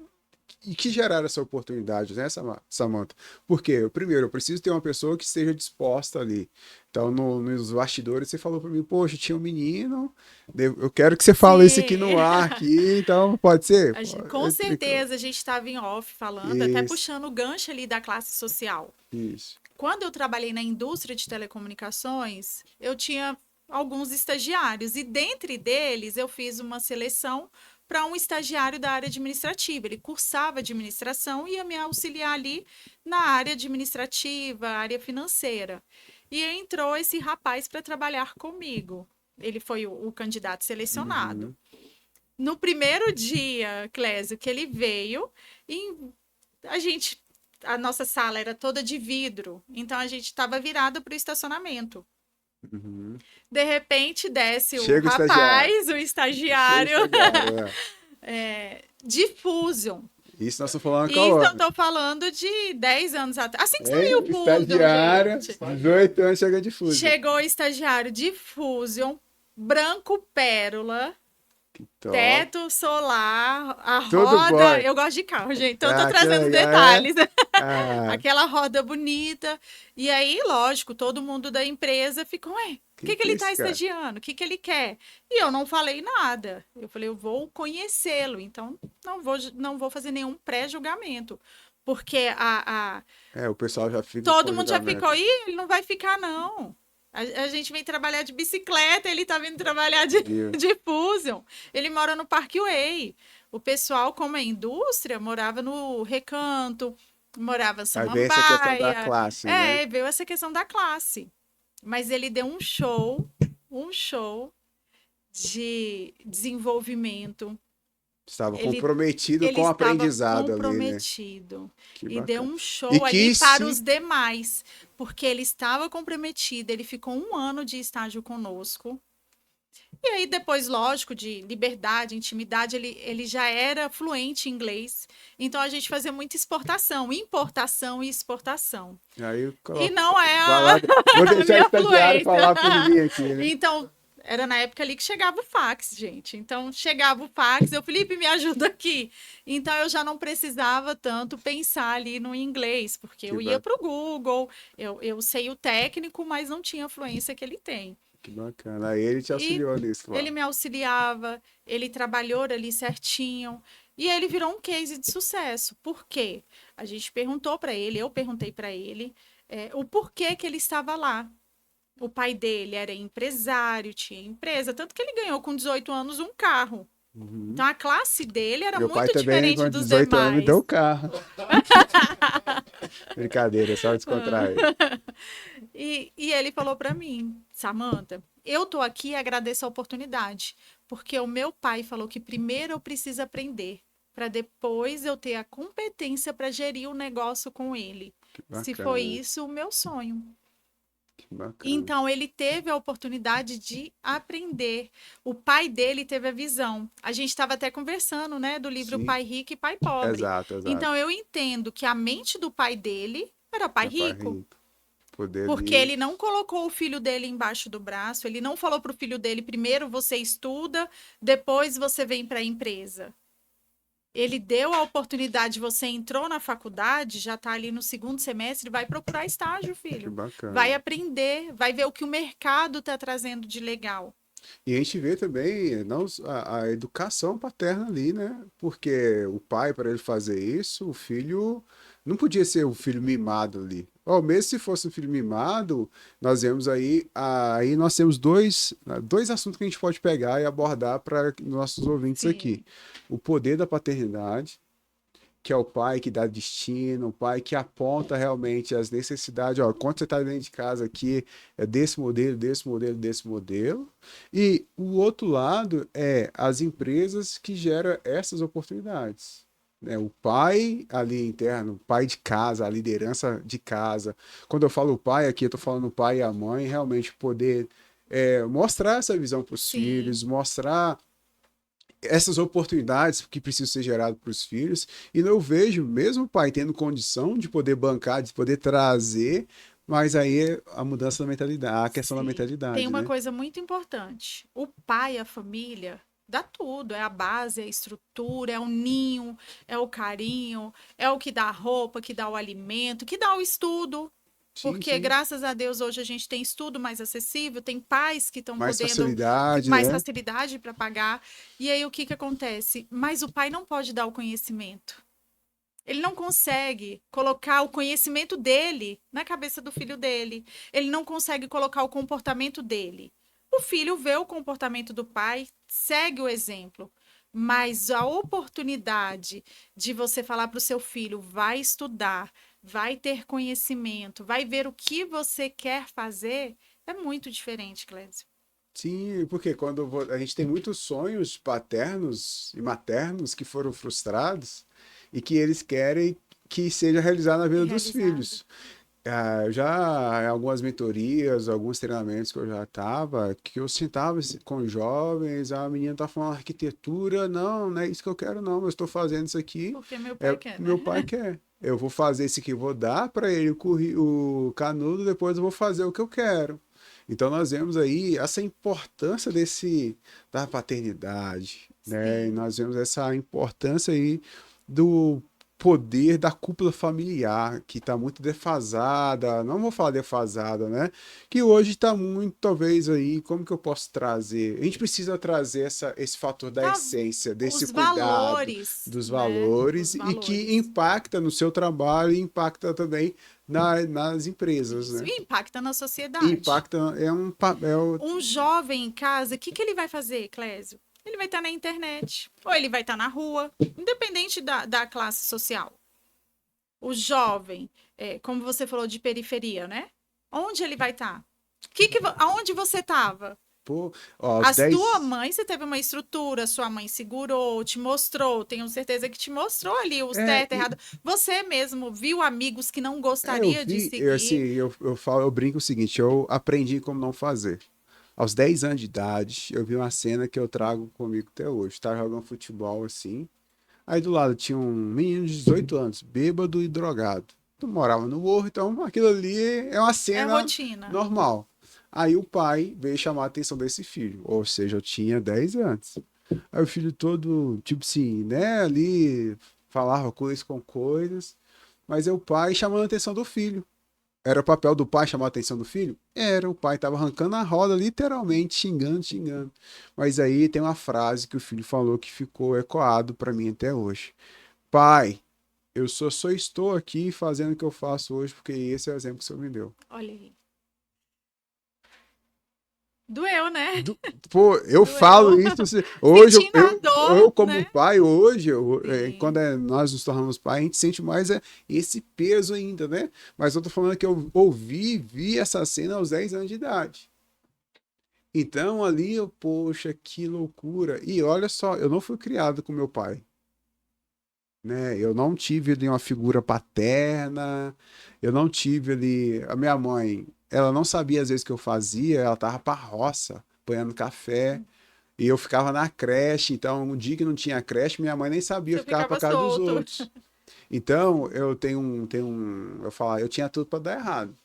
geraram essa oportunidade, né, Samantha? Porque, primeiro, eu preciso ter uma pessoa que esteja disposta ali. Então, nos bastidores, você falou para mim, poxa, tinha um menino, eu quero que você fale isso aqui no Sim. ar, aqui, então, pode ser? Com certeza a gente estava em off falando, até Isso, puxando o gancho ali da classe social. isso. Quando eu trabalhei na indústria de telecomunicações, eu tinha alguns estagiários e dentre deles eu fiz uma seleção para um estagiário da área administrativa. Ele cursava administração e ia me auxiliar ali na área administrativa, área financeira. E entrou esse rapaz para trabalhar comigo. Ele foi o candidato selecionado. Uhum, No primeiro dia, Clésio, que ele veio, e a gente, a nossa sala era toda de vidro, então a gente estava virada para o estacionamento. uhum. De repente desce o Chega o estagiário. rapaz, o Chega o estagiário, estagiário, é. de Fusion. Isso nós estamos falando com Isso eu a tô falando de 10 anos atrás. Assim que saiu hein? o Fusion, Estagiária, gente. 18 anos, chega de fuso. Chegou o estagiário de Fusion, branco pérola, Que top. teto solar, a Tudo roda. boy. Eu gosto de carro, gente, então eu tô Ah, que trazendo legal, é? detalhes. Ah, Aquela roda bonita. E aí, lógico, todo mundo da empresa ficou, ué, o que que é ele tá esse cara? estagiando? O que ele quer? E eu não falei nada. Eu falei, eu vou conhecê-lo, então não vou fazer nenhum pré-julgamento. Porque É, o pessoal já fica com todo o mundo já ficou, julgamento. ih, ele não vai ficar, não. A gente vem trabalhar de bicicleta, ele tá vindo trabalhar de, Viu? de Fusion. Ele mora no Parkway. O pessoal, como é indústria, morava no Recanto, morava em Aí vem essa questão da Samambaia. classe, né? Veio essa questão da classe. Mas ele deu um show de desenvolvimento. Estava Ele comprometido ele com o estava aprendizado ali, né? comprometido Que e deu bacana. um E show ali que para se. os demais, porque ele estava comprometido, ele ficou 1 ano de estágio conosco. E aí, depois, lógico, de liberdade, intimidade, ele já era fluente em inglês. Então, a gente fazia muita exportação, importação e exportação. Aí eu E coloco. não é Vai lá, vou a deixar o minha estagiário fluência. falar por mim aqui, né? Então, era na época ali que chegava o fax, gente. Então, chegava o fax, eu, Felipe, me ajuda aqui. Então, eu já não precisava tanto pensar ali no inglês, porque Que eu ia bacana. para o Google, eu sei o técnico, mas não tinha a fluência que ele tem. Que bacana. Aí ele te E auxiliou nisso, ele lá. me auxiliava, ele trabalhou ali certinho. E ele virou um case de sucesso. Por quê? A gente perguntou para ele, eu perguntei para ele, o porquê que ele estava lá. O pai dele era empresário, tinha empresa, tanto que ele ganhou com 18 anos um carro. Uhum. Então a classe dele era Meu pai muito também, diferente com dos 18 anos, me deu demais. o carro. Brincadeira, só descontrair. E ele falou para mim, Samantha, eu tô aqui e agradeço a oportunidade, porque o meu pai falou que primeiro eu preciso aprender, para depois eu ter a competência para gerir o negócio com ele. Que Se foi bacana, isso, o meu sonho. que bacana. Então, ele teve a oportunidade de aprender. O pai dele teve a visão. A gente estava até conversando, né, do livro Sim, Pai Rico e Pai Pobre. exato, exato. Então, eu entendo que a mente do pai dele era pai É pai rico. rico. Poder Porque ali. ele não colocou o filho dele embaixo do braço, ele não falou para o filho dele: primeiro você estuda, depois você vem para a empresa. Ele deu a oportunidade, você entrou na faculdade, já está ali no segundo semestre, vai procurar estágio, Que filho. Vai bacana. aprender, vai ver o que o mercado está trazendo de legal. E a gente vê também não, a educação paterna ali, né? Porque o pai, para ele fazer isso, o filho Não podia ser o filho mimado ali. Ou mesmo se fosse um filho mimado, nós vemos aí nós temos dois assuntos que a gente pode pegar e abordar para nossos ouvintes aqui. Sim, O poder da paternidade, que é o pai que dá destino, o pai que aponta realmente as necessidades. Ó, quando você está dentro de casa aqui, é desse modelo, desse modelo, desse modelo. E o outro lado é as empresas que geram essas oportunidades. Né? O pai ali interno, o pai de casa, a liderança de casa. Quando eu falo pai aqui, eu estou falando o pai e a mãe, realmente poder mostrar essa visão para os sim. filhos, mostrar essas oportunidades que precisam ser geradas para os filhos. E eu vejo, mesmo o pai tendo condição de poder bancar, de poder trazer, mas aí é a mudança da mentalidade, a questão da Sim. Tem mentalidade, uma né? coisa muito importante. O pai, a família, dá tudo. É a base, é a estrutura, é o ninho, é o carinho, é o que dá a roupa, que dá o alimento, que dá o estudo. Sim, Porque, sim. graças a Deus, hoje a gente tem estudo mais acessível, tem pais que estão Mais podendo facilidade, mais né? facilidade para pagar. E aí, o que que acontece? Mas o pai não pode dar o conhecimento. Ele não consegue colocar o conhecimento dele na cabeça do filho dele. Ele não consegue colocar o comportamento dele. O filho vê o comportamento do pai, segue o exemplo. Mas a oportunidade de você falar para o seu filho, vai estudar, vai ter conhecimento, vai ver o que você quer fazer, é muito diferente, Clésio. Sim, porque a gente tem muitos sonhos paternos e maternos que foram frustrados e que eles querem que seja realizado na vida dos Realizado. filhos. Eu já, em algumas mentorias, alguns treinamentos que eu já estava, que eu sentava com jovens, a menina tá falando arquitetura, não é isso que eu quero, não, eu estou fazendo isso aqui, Porque meu é pai o que quer, né? meu pai quer. Eu vou fazer isso aqui, vou dar para ele o canudo, depois eu vou fazer o que eu quero. Então nós vemos aí essa importância da paternidade, né? E Sim. nós vemos essa importância aí do poder da cúpula familiar, que está muito defasada, não vou falar defasada, né? Que hoje está muito, talvez aí, como que eu posso trazer? A gente precisa trazer esse fator da Tá, essência, desse os cuidado, valores, dos né? valores, Os e que valores. impacta no seu trabalho e impacta também nas empresas, Isso. né? E impacta na E sociedade. impacta, é um papel. Um jovem em casa, o que que ele vai fazer, Clésio? Ele vai estar na internet, ou ele vai estar na rua, independente da classe social. O jovem, como você falou de periferia, né? Onde ele vai estar? Aonde você estava? Pô, ó, A aos sua 10. mãe, você teve uma estrutura, sua mãe segurou, te mostrou, tenho certeza que te mostrou ali o É, certo, errado. Você mesmo viu amigos que não eu gostaria de vi, assim, seguir. eu falo, eu brinco o seguinte, eu aprendi como não fazer. Aos 10 anos de idade, eu vi uma cena que eu trago comigo até hoje. Tava jogando futebol assim. Aí do lado tinha um menino de 18 anos, bêbado e drogado. Eu morava no morro, então aquilo ali é uma É cena rotina. normal. Aí o pai veio chamar a atenção desse filho, ou seja, eu tinha 10 anos. Aí o filho todo, tipo assim, né, ali falava coisas com coisas, mas é o pai chamando a atenção do filho. Era o papel do pai chamar a atenção do filho? Era, o pai estava arrancando a roda, literalmente, xingando, xingando. Mas aí tem uma frase que o filho falou que ficou ecoado para mim até hoje. Pai, eu só estou aqui fazendo o que eu faço hoje porque esse é o exemplo que o senhor me deu. Olha aí. Doeu, né? Do- Pô, eu falo Doeu. isso hoje, Sentindo a eu dor, como né? pai, hoje, Sim. quando nós nos tornamos pai, a gente sente mais esse peso ainda, né? Mas eu tô falando que eu vi essa cena aos 10 anos de idade. Então ali, poxa, que loucura. E olha só, eu não fui criado com meu pai, né? Eu não tive ali uma figura paterna, eu não tive ali. A minha mãe, ela não sabia às vezes o que eu fazia, ela tava pra roça, apanhando café. E eu ficava na creche, então um dia que não tinha creche, minha mãe nem sabia, eu Você ficava para ficava casa dos solto. outros. Então, eu falo, eu tinha tudo para dar errado.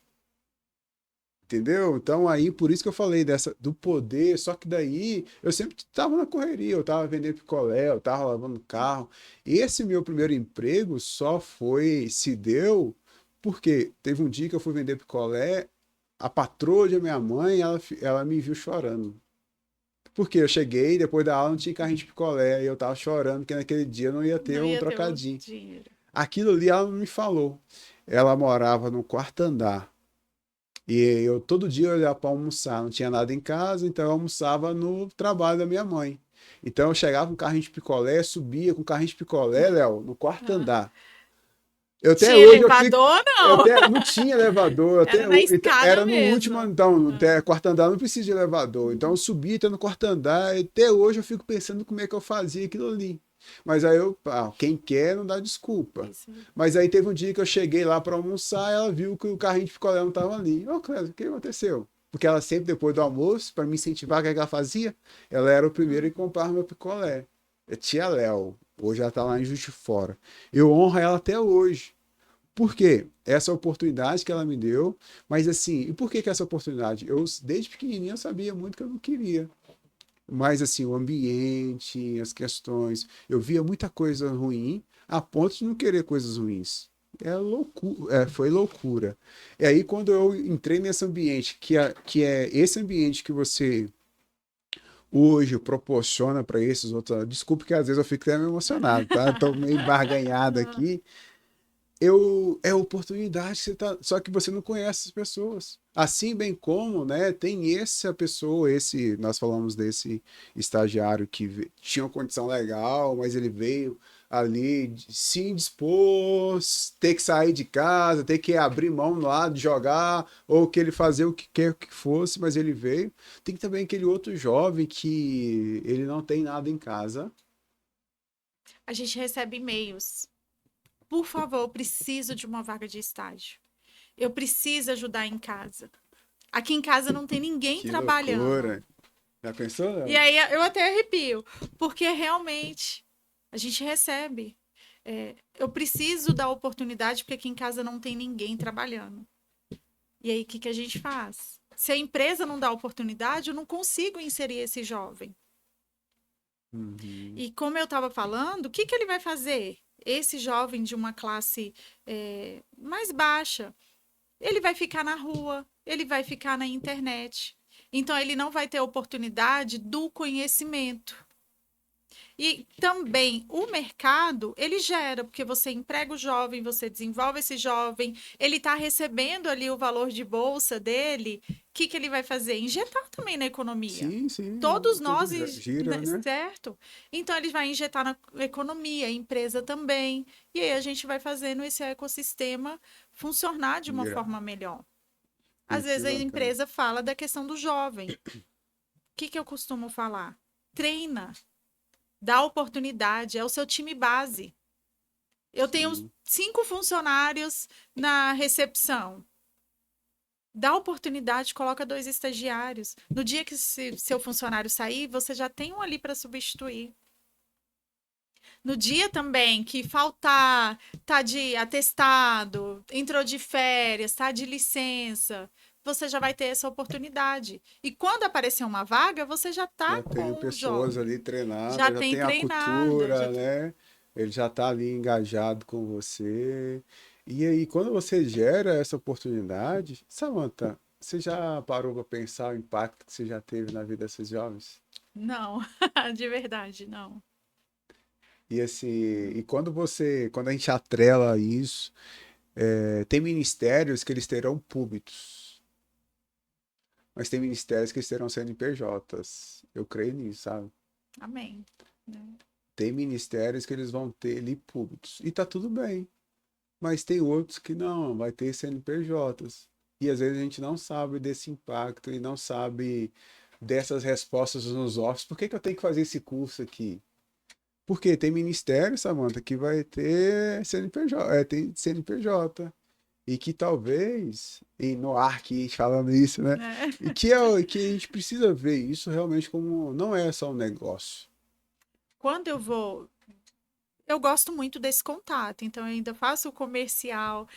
Entendeu? Então aí por isso que eu falei do poder, só que daí eu sempre estava na correria, eu estava vendendo picolé, eu estava lavando carro. Esse meu primeiro emprego se deu porque teve um dia que eu fui vender picolé, a patroa de minha mãe, ela me viu chorando. Porque eu cheguei, depois da aula não tinha carrinho de picolé, e eu tava chorando que naquele dia eu não ia ter Não um ia ter o trocadinho. dinheiro. Aquilo ali ela não me falou. Ela morava no quarto andar. E eu todo dia eu ia para almoçar, não tinha nada em casa, então eu almoçava no trabalho da minha mãe. Então eu chegava com um carrinho de picolé, subia com um carrinho de picolé, Léo, no quarto Ah. andar. Eu até Tinha hoje eu fico. elevador, Eu não. até, não tinha elevador, Era na então, escada era no último, mesmo. então, Ah. até quarto andar não precisa de elevador. Então eu subi, até no quarto andar, e até hoje eu fico pensando como é que eu fazia aquilo ali. Mas aí quem quer não dá desculpa. Isso. Mas aí teve um dia que eu cheguei lá para almoçar, ela viu que o carrinho de picolé não estava ali. Ô, Clésia, o que aconteceu? Porque ela sempre, depois do almoço, para me incentivar, o que ela fazia? Ela era o primeiro em comprar meu picolé. É tia Léo. Hoje ela está lá em Juiz de Fora. Eu honro ela até hoje. Por quê? Essa oportunidade que ela me deu, mas assim, e por que que essa oportunidade? Eu, desde pequenininho, eu sabia muito que eu não queria. Mas assim, o ambiente, as questões, eu via muita coisa ruim a ponto de não querer coisas ruins. Foi loucura. E aí, quando eu entrei nesse ambiente, que é esse ambiente que você hoje proporciona para esses outros. Desculpe que às vezes eu fico até meio emocionado, tá? Estou meio barganhado Ah. aqui. É oportunidade, você tá, só que você não conhece as pessoas. Assim bem como, né, tem essa pessoa, nós falamos desse estagiário que tinha uma condição legal, mas ele veio ali se indispôs, ter que sair de casa, ter que abrir mão lá de jogar, ou que ele fazer o que quer que fosse, mas ele veio. Tem também aquele outro jovem que ele não tem nada em casa. A gente recebe e-mails. Por favor, eu preciso de uma vaga de estágio. Eu preciso ajudar em casa. Aqui em casa não tem ninguém Que trabalhando. loucura! Já pensou, E Léo? aí eu até arrepio, porque realmente a gente recebe. Eu preciso dar oportunidade porque aqui em casa não tem ninguém trabalhando. E aí o que a gente faz? Se a empresa não dá oportunidade, eu não consigo inserir esse jovem. Uhum. E como eu estava falando, o que ele vai fazer? Esse jovem de uma classe mais baixa, ele vai ficar na rua, ele vai ficar na internet. Então, ele não vai ter oportunidade do conhecimento. E também o mercado, ele gera, porque você emprega o jovem, você desenvolve esse jovem, ele está recebendo ali o valor de bolsa dele, o que ele vai fazer? Injetar também na economia. Sim, sim, Todos tudo nós, gira, né? certo? Então, ele vai injetar na economia, a empresa também. E aí a gente vai fazendo esse ecossistema funcionar de uma Gira. forma melhor. Às Muito vezes a bacana. empresa fala da questão do jovem. O que eu costumo falar? Treina, dá oportunidade, é o seu time base. Eu tenho Sim. 5 funcionários na recepção. Dá oportunidade, coloca 2 estagiários. No dia que seu funcionário sair, você já tem um ali para substituir. No dia também que faltar, tá de atestado, entrou de férias, tá de licença, você já vai ter essa oportunidade. E quando aparecer uma vaga, você já tá Já tem com o pessoas ali jovem. Já treinadas, já tem tem a treinada, cultura, né? Ele já está ali engajado com você. E aí, quando você gera essa oportunidade, Samantha, você já parou para pensar o impacto que você já teve na vida desses jovens? Não, de verdade, não. E assim, quando a gente atrela isso, tem ministérios que eles terão púlpitos, mas tem ministérios que eles terão CNPJs. Eu creio nisso, sabe? Amém. Né? Tem ministérios que eles vão ter ali públicos. E tá tudo bem. Mas tem outros que não, vai ter CNPJs. E às vezes a gente não sabe desse impacto e não sabe dessas respostas nos offs. Por que que eu tenho que fazer esse curso aqui? Porque tem ministério, Samantha, que vai ter CNPJ, tem CNPJ. E que talvez, e no ar aqui falando isso, né? É. Que a gente precisa ver isso realmente como não é só um negócio. Quando eu vou. Eu gosto muito desse contato, então eu ainda faço o comercial.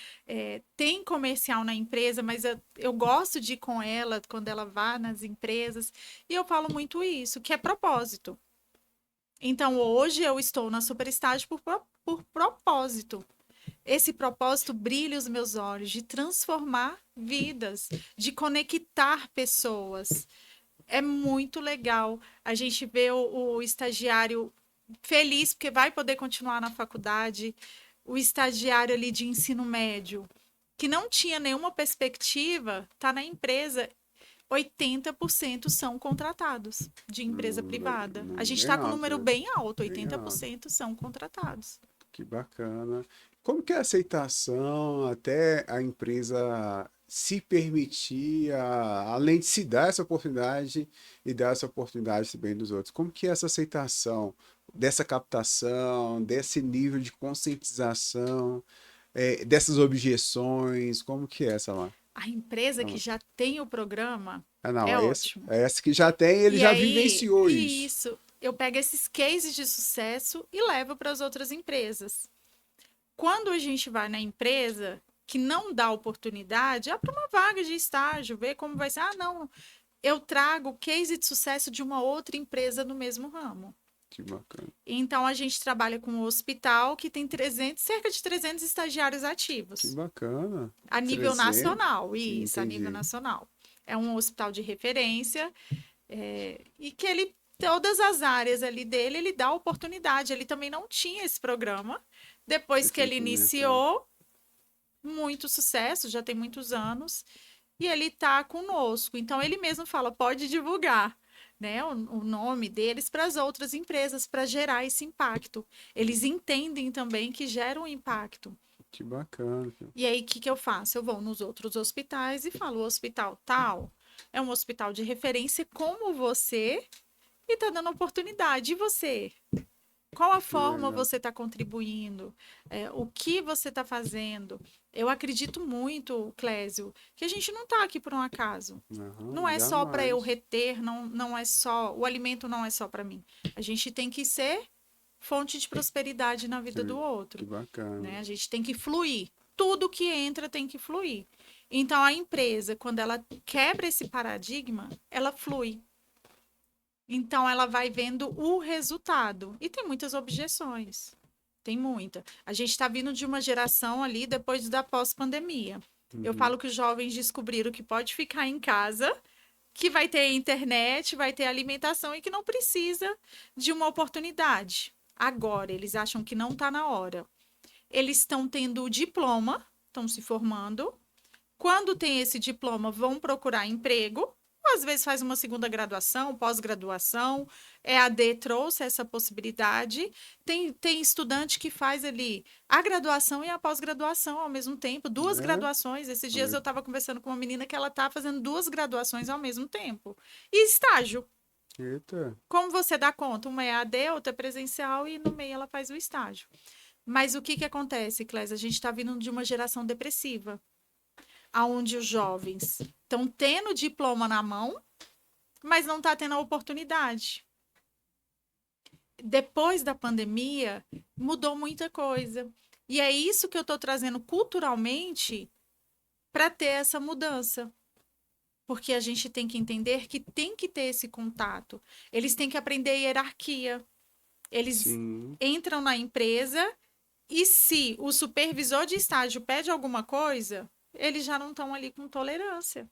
Tem comercial na empresa, mas eu gosto de ir com ela quando ela vá nas empresas. E eu falo muito isso, que é propósito. Então hoje eu estou na Superestágio por propósito. Esse propósito brilha os meus olhos de transformar vidas, de conectar pessoas. É muito legal a gente ver o estagiário feliz porque vai poder continuar na faculdade, o estagiário ali de ensino médio, que não tinha nenhuma perspectiva, está na empresa, 80% são contratados de empresa privada. A gente Bem está com um alto, número né? bem alto, Bem alto. 80% são contratados. Que bacana. Como que é a aceitação até a empresa se permitir, além de se dar essa oportunidade e dar essa oportunidade também dos outros? Como que é essa aceitação dessa captação, desse nível de conscientização, dessas objeções? Como que é essa lá? A empresa que já tem o programa Ah, não, é ótimo. essa que já tem, ele E já aí, vivenciou isso. isso, eu pego esses cases de sucesso e levo para as outras empresas. Quando a gente vai na empresa que não dá oportunidade, para uma vaga de estágio, ver como vai ser. Ah, não, eu trago case de sucesso de uma outra empresa no mesmo ramo. Que bacana. Então, a gente trabalha com um hospital que tem cerca de 300 estagiários Que ativos. bacana. A nível 300. nacional, isso, a nível Entendi. nacional. É um hospital de referência e que ele, todas as áreas ali dele, ele dá oportunidade. Ele também não tinha esse programa. Depois que ele Implementado. iniciou, muito sucesso, já tem muitos anos, e ele está conosco. Então, ele mesmo fala, pode divulgar, né, o nome deles para as outras empresas, para gerar esse impacto. Eles entendem também que gera um impacto. Que bacana. E aí, o que, que eu faço? Eu vou nos outros hospitais e falo, o hospital tal é um hospital de referência como você e está dando oportunidade. E você? Qual a Que forma legal. você está contribuindo? O que você está fazendo? Eu acredito muito, Clésio, que a gente não está aqui por um acaso. Não Aham, é só para eu jamais. reter, não é só. O alimento não é só para mim. A gente tem que ser fonte de prosperidade na vida do Que outro, bacana. né? A gente tem que fluir. Tudo que entra tem que fluir. Então, a empresa, quando ela quebra esse paradigma, ela flui. Então, ela vai vendo o resultado. E tem muitas objeções. Tem muita. A gente está vindo de uma geração ali depois da pós-pandemia. Eu Uhum. falo que os jovens descobriram que pode ficar em casa, que vai ter internet, vai ter alimentação e que não precisa de uma oportunidade. Agora, eles acham que não está na hora. Eles estão tendo o diploma, estão se formando. Quando tem esse diploma, vão procurar emprego. Às vezes faz uma segunda graduação, pós-graduação. EAD trouxe essa possibilidade. Tem estudante que faz ali a graduação e a pós-graduação ao mesmo tempo, duas É, graduações. Esses dias olha, eu estava conversando com uma menina que ela está fazendo duas graduações ao mesmo tempo. E estágio. eita, Como você dá conta? Uma é EAD, outra é presencial e no meio ela faz o estágio. Mas o que que acontece, Clés? A gente está vindo de uma geração depressiva, aonde os jovens estão tendo diploma na mão, mas não está tendo a oportunidade. Depois da pandemia, mudou muita coisa. E é isso que eu estou trazendo culturalmente para ter essa mudança. Porque a gente tem que entender que tem que ter esse contato. Eles têm que aprender hierarquia. Eles sim, entram na empresa e se o supervisor de estágio pede alguma coisa, eles já não estão ali com tolerância.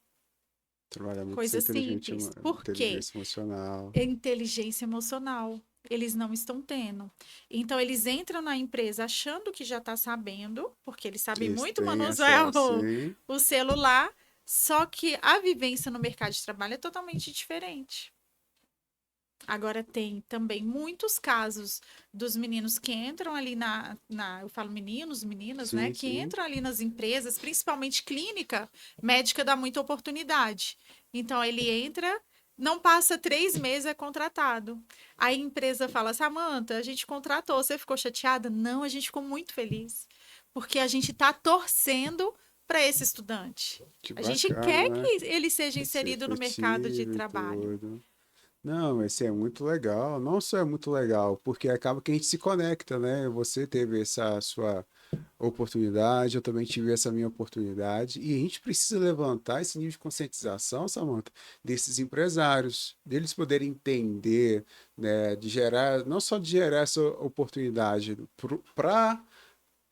trabalhar muito essa Coisa simples. Por quê? inteligência emocional. É inteligência emocional. Eles não estão tendo. Então, eles entram na empresa achando que já está sabendo, porque eles sabem Eles muito têm manusear essa, sim, o celular, só que a vivência no mercado de trabalho é totalmente diferente. Agora tem também muitos casos dos meninos que entram ali eu falo meninos, meninas, né? sim, Que sim. entram ali nas empresas, principalmente clínica, médica dá muita oportunidade. Então ele entra, não passa 3 meses, é contratado. Aí a empresa fala, Samanta, a gente contratou, você ficou chateada? Não, a gente ficou muito feliz. Porque a gente está torcendo para esse estudante. Que A gente quer bacana, né? que ele seja Ser inserido no mercado de efetivo e trabalho. tudo. Não, esse é muito legal. Não só é muito legal, porque acaba que a gente se conecta, né? Você teve essa sua oportunidade, eu também tive essa minha oportunidade, e a gente precisa levantar esse nível de conscientização, Samantha, desses empresários, deles poderem entender, né, de gerar, não só de gerar essa oportunidade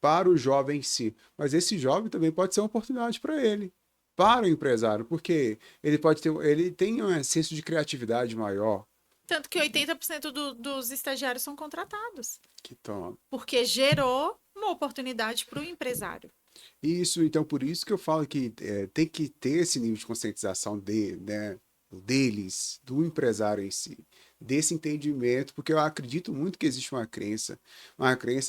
para o jovem em si, mas esse jovem também pode ser uma oportunidade para ele. Para o empresário, porque ele tem um senso de criatividade maior. Tanto que 80% dos estagiários são contratados. Que toma. Porque gerou uma oportunidade para o empresário. Isso, então, por isso que eu falo que tem que ter esse nível de conscientização né, deles, do empresário em si, desse entendimento, porque eu acredito muito que existe uma crença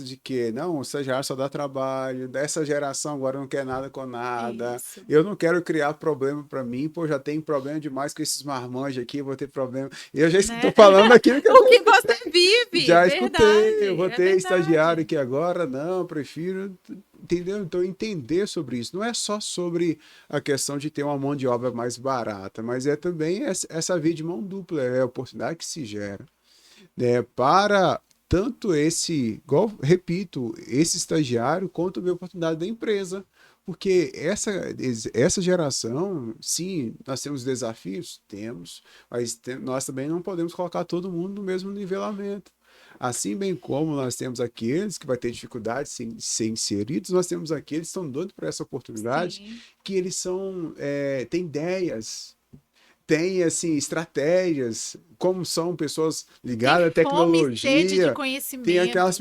de que, não, o estagiário só dá trabalho, dessa geração agora não quer nada com nada, Isso. eu não quero criar problema para mim, pô, já tem problema demais com esses marmanjos aqui, vou ter problema. Eu já estou Né? falando aquilo que eu O que você vive, já escutei, eu verdade, vou é ter estagiário verdade. aqui agora, não, prefiro, entendeu? Então, entender sobre isso não é só sobre a questão de ter uma mão de obra mais barata, mas é também essa via de mão dupla, é a oportunidade que se gera, né, para tanto esse, igual, repito, esse estagiário, quanto a oportunidade da empresa. Porque essa geração, sim, nós temos desafios? Temos, mas nós também não podemos colocar todo mundo no mesmo nivelamento. Assim bem como nós temos aqueles que vai ter dificuldade de ser inseridos, nós temos aqueles que estão doidos por essa oportunidade, Sim. que eles têm ideias, têm assim, estratégias, como são pessoas Tem ligadas à fome e sede de tecnologia, tem aquelas conhecimento,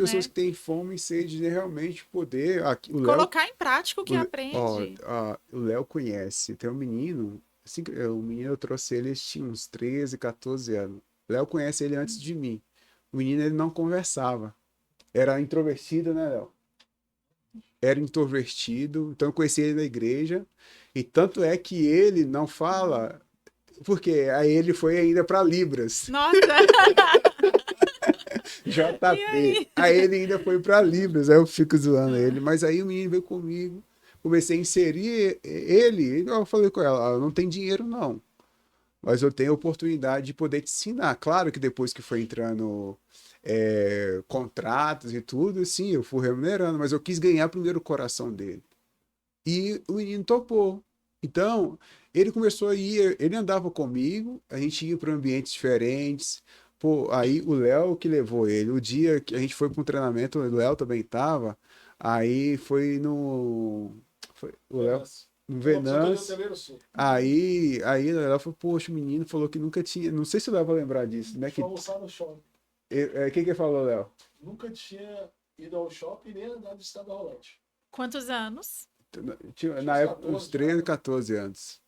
pessoas né? que têm fome e sede de realmente poder. Aqui, o Léo, Colocar em prática o que aprende. o Léo conhece, tem um menino, assim, o menino eu trouxe ele, ele tinha uns 13, 14 anos. O Léo conhece ele antes de mim. O menino ele não conversava. Era introvertido, né, Léo? Era introvertido, então eu conheci ele na igreja. E tanto é que ele não fala, porque aí ele foi ainda para Libras. Nossa! E JP. aí? Aí ele ainda foi para Libras, aí eu fico zoando ele. Mas aí o menino veio comigo, comecei a inserir ele. Eu falei com ela: "Ah, não tem dinheiro não, mas eu tenho a oportunidade de poder te ensinar." Claro que depois que foi entrando contratos e tudo, sim, eu fui remunerando, mas eu quis ganhar primeiro o coração dele. E o menino topou. Então, ele começou a ir, ele andava comigo, a gente ia para ambientes diferentes. Pô, aí o Léo que levou ele. O dia que a gente foi para um treinamento, o Léo também estava. Aí foi no. O Léo. Venâncio. No Uma pessoa do Venâncio. Hoteleiro Sul. Aí o Léo falou, poxa, o menino falou que nunca tinha. Não sei se o Léo vai lembrar disso, né? Foi almoçar no shopping. O que ele falou, Léo? Nunca tinha ido ao shopping nem andado de escada rolante. Quantos anos? Na época, uns 13, 14 anos.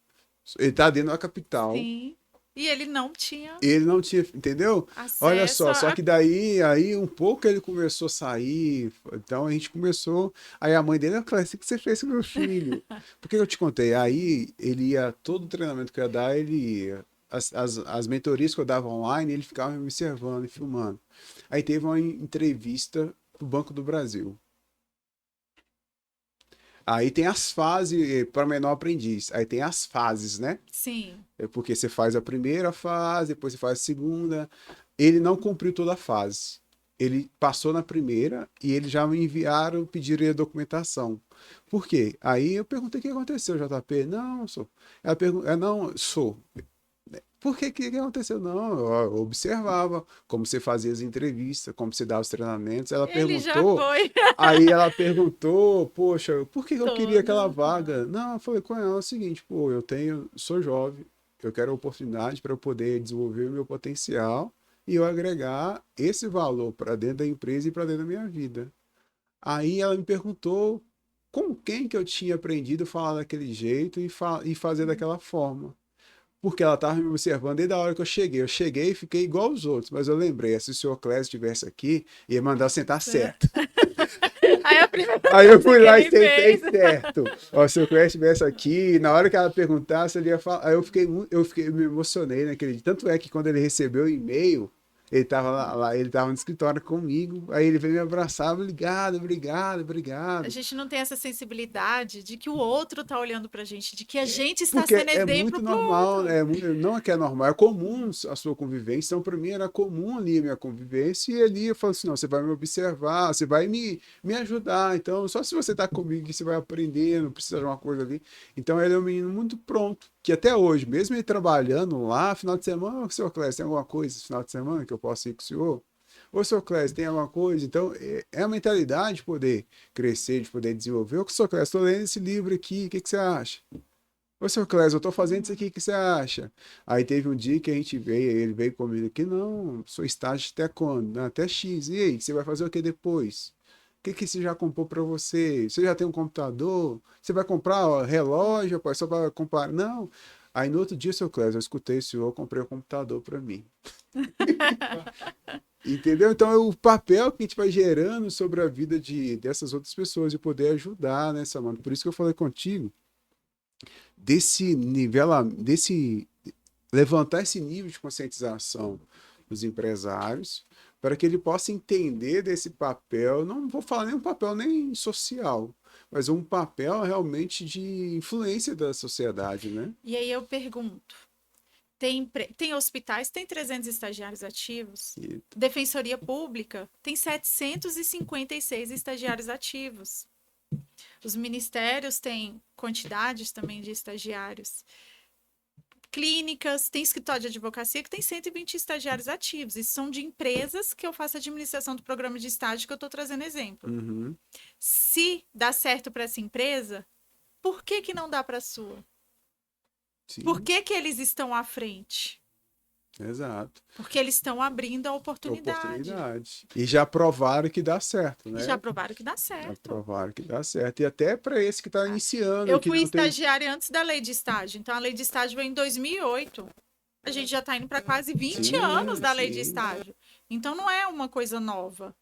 Ele tá dentro da capital. Sim. E ele não tinha Ele não tinha, entendeu? Olha acesso só a... que daí, aí um pouco ele começou a sair, então a gente começou, aí a mãe dele, eu falei, assim que você fez com meu filho? Por que eu te contei? Aí ele ia, todo o treinamento que eu ia dar, ele ia. As mentorias que eu dava online, ele ficava me observando e filmando. Aí teve uma entrevista pro Banco do Brasil. Aí tem as fases, para menor aprendiz, aí tem as fases, né? Sim. É porque você faz a primeira fase, depois você faz a segunda. Ele não cumpriu toda a fase. Ele passou na primeira e eles já me enviaram, pediram a documentação. Por quê? Aí eu perguntei o que aconteceu, JP. Não, sou. Ela perguntou, não, sou. Por que aconteceu? Não, eu observava como você fazia as entrevistas, como você dava os treinamentos. Ela Ele já perguntou, foi aí ela perguntou, poxa, por que eu queria aquela todo. vaga? Não, eu falei com ela o seguinte, pô, sou jovem, eu quero a oportunidade para eu poder desenvolver o meu potencial e eu agregar esse valor para dentro da empresa e para dentro da minha vida. Aí ela me perguntou com quem que eu tinha aprendido a falar daquele jeito e fazer daquela forma. Porque ela estava me observando desde a hora que eu cheguei. Eu cheguei e fiquei igual os outros, mas eu lembrei, se o senhor Clésio estivesse aqui, ia mandar sentar certo. Aí a primeira Aí eu coisa fui que lá e ele sentei fez. certo. Ó, se o Clésio estivesse aqui, na hora que ela perguntasse, ele ia falar. Aí eu me emocionei naquele dia. Tanto é que quando ele recebeu o e-mail, ele estava ele estava no escritório comigo, aí ele veio me abraçar, obrigado, obrigado, A obrigado. gente não tem essa sensibilidade de que o outro tá olhando pra gente, de que a gente está Porque sendo é exemplo muito pro normal, outro. não é que é normal, é comum a sua convivência. Então, para mim, era comum ali a minha convivência. E ali eu falo assim: não, você vai me observar, você vai me ajudar. Então, só se você está comigo que você vai aprender, não precisa de uma coisa ali. Então, ele é um menino muito pronto, que até hoje, mesmo ele trabalhando lá, final de semana, ô, senhor Clécio, tem alguma coisa esse final de semana que eu posso ir com o senhor? Ô, senhor Clécio, tem alguma coisa? Então, é a mentalidade de poder crescer, de poder desenvolver. Ô, senhor Clécio, estou lendo esse livro aqui, o que que você acha? Ô, seu Clésio, eu tô fazendo isso aqui, o que você acha? Aí teve um dia que a gente veio, ele veio comigo aqui, não, sou estágio até quando? Não, até X. E aí, você vai fazer o que depois? que você já comprou para você? Você já tem um computador? Você vai comprar ó, relógio, rapaz, só para comprar? Não. Aí no outro dia, seu Clésio, eu escutei o senhor, eu comprei um computador para mim. Entendeu? Então é o papel que a gente vai gerando sobre a vida dessas outras pessoas e poder ajudar, né, Samanta? Por isso que eu falei contigo, desse levantar esse nível de conscientização dos empresários, para que ele possa entender desse papel, não vou falar nem um papel nem social, mas um papel realmente de influência da sociedade, né? E aí eu pergunto, tem hospitais, tem 300 estagiários ativos. E- Defensoria Pública tem 756 estagiários ativos. Os ministérios têm quantidades também de estagiários. Clínicas, tem escritório de advocacia que tem 120 estagiários ativos. Isso são de empresas que eu faço administração do programa de estágio que eu estou trazendo exemplo. Uhum, Se dá certo para essa empresa, por que que não dá para a sua? sim, Por que que eles estão à frente? exato. Porque eles estão abrindo a oportunidade. E já provaram que dá certo, E né? já provaram que dá Já certo. provaram que dá certo. E até para esse que está iniciando, Eu que fui não tem... estagiária antes da lei de estágio. Então, a lei de estágio veio em 2008. A gente já está indo para quase 20 Sim, anos da lei de sim. estágio. Então, não é uma coisa nova.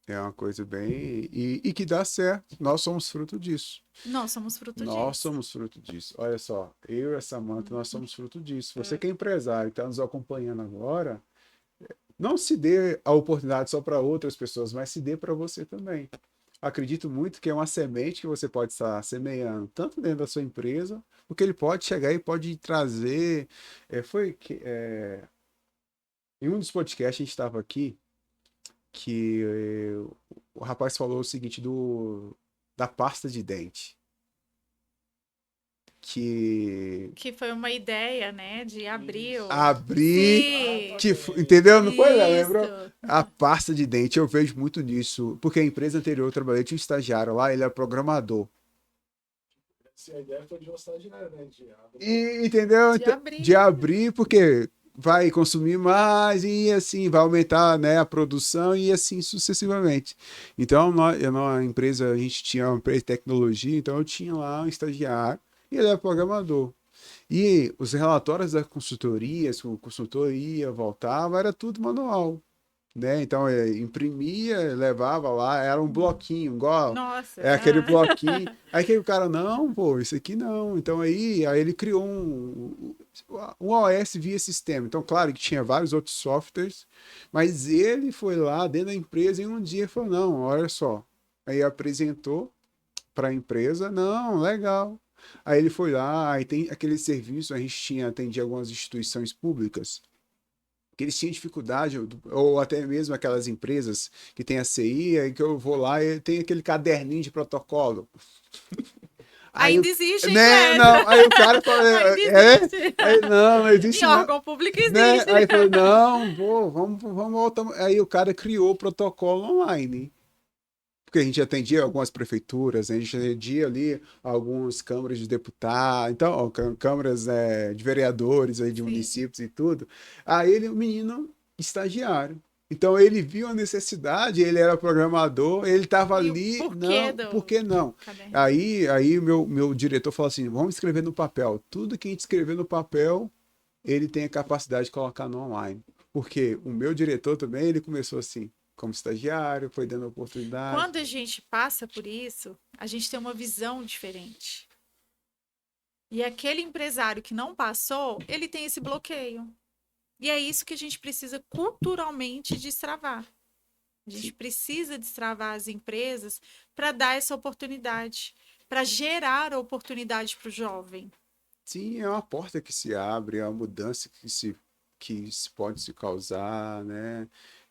É uma coisa bem... E que dá certo. Nós somos fruto disso. Nós somos fruto Nós disso. somos fruto disso. Olha só, eu e a Samanta, nós somos fruto disso. Você que é empresário, está nos acompanhando agora, não se dê a oportunidade só para outras pessoas, mas se dê para você também. Acredito muito que é uma semente que você pode estar semeando, tanto dentro da sua empresa, porque ele pode chegar e pode trazer. Em um dos podcasts a gente estava aqui, que o rapaz falou o seguinte da pasta de dente. Que foi uma ideia, né? De abril. Abrir, Sim. entendeu? Não foi, lembrou? Isso. A pasta de dente, eu vejo muito nisso, porque a empresa anterior eu trabalhei, tinha um estagiário lá, ele é programador. Se a ideia foi de um estagiário, né? De abrir. E, entendeu? De abrir. De abrir, porque vai consumir mais e assim vai aumentar, né, a produção e assim sucessivamente. Então, na empresa, a gente tinha uma empresa de tecnologia, então eu tinha lá um estagiário e ele é programador. E os relatórios das consultorias, com consultoria, voltava, era tudo manual, né? Então, imprimia, levava lá, era um bloquinho, igual Nossa. aquele bloquinho. Aí que o cara, não, pô, isso aqui não. Então, aí ele criou um OS via sistema. Então, claro que tinha vários outros softwares, mas ele foi lá dentro da empresa e um dia falou, não, olha só. Aí apresentou para a empresa, não, legal. Aí ele foi lá, aí tem aquele serviço, a gente atendia algumas instituições públicas, que eles tinham dificuldade, ou até mesmo aquelas empresas que tem a CI, aí que eu vou lá e tem aquele caderninho de protocolo. Aí Ainda existe, hein, né, Cléber? não, aí o cara falou, Ainda existe. aí não existe Em não. órgão público Né? existe. Aí falou, não, pô, vamos voltar. Aí o cara criou o protocolo online. Porque a gente atendia algumas prefeituras, a gente atendia ali algumas câmaras de deputados, então, ó, câmaras de vereadores aí de Sim. municípios e tudo. Aí ele, o menino estagiário. Então ele viu a necessidade, ele era programador, ele estava E o ali, porquê não, do por que não? caderno? Aí o meu diretor falou assim, vamos escrever no papel. Tudo que a gente escrever no papel, ele tem a capacidade de colocar no online. Porque o meu diretor também, ele começou assim, como estagiário, foi dando oportunidade. Quando a gente passa por isso, a gente tem uma visão diferente. E aquele empresário que não passou, ele tem esse bloqueio. E é isso que a gente precisa culturalmente destravar. A gente precisa destravar as empresas para dar essa oportunidade, para gerar oportunidade para o jovem. Sim, é uma porta que se abre, é uma mudança que se pode se causar, né?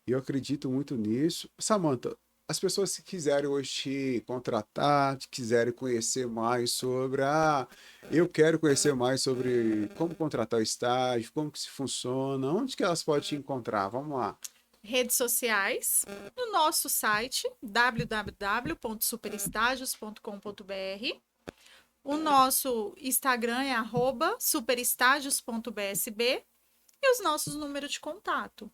E eu acredito muito nisso. Samantha, as pessoas que quiserem hoje te contratar, que quiserem conhecer mais sobre, eu quero conhecer mais sobre como contratar o estágio, como que se funciona, onde que elas podem te encontrar? Vamos lá. Redes sociais, no nosso site www.superestágios.com.br. O nosso Instagram é @superestágios.bsb e os nossos números de contato.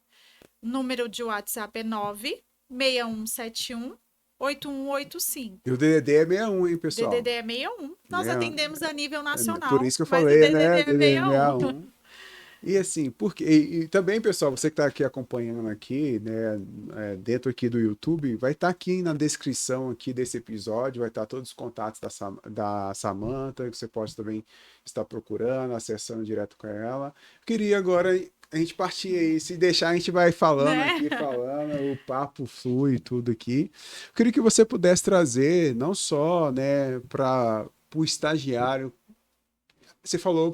O número de WhatsApp é 96171 8185. E o DDD é 61, hein, pessoal? DDD é 61. Nós 61. atendemos a nível nacional. Por isso que eu mas o falei, DDD né? é DDD 61. 61. E assim, porque e também, pessoal, você que está aqui acompanhando aqui, né, dentro aqui do YouTube, vai estar aqui na descrição aqui desse episódio, vai estar todos os contatos da Samantha, que você pode também estar procurando, acessando direto com ela. Queria agora a gente partir aí, se deixar a gente vai falando Né? aqui, o papo flui e tudo aqui. Eu queria que você pudesse trazer, não só, né, para o estagiário, você falou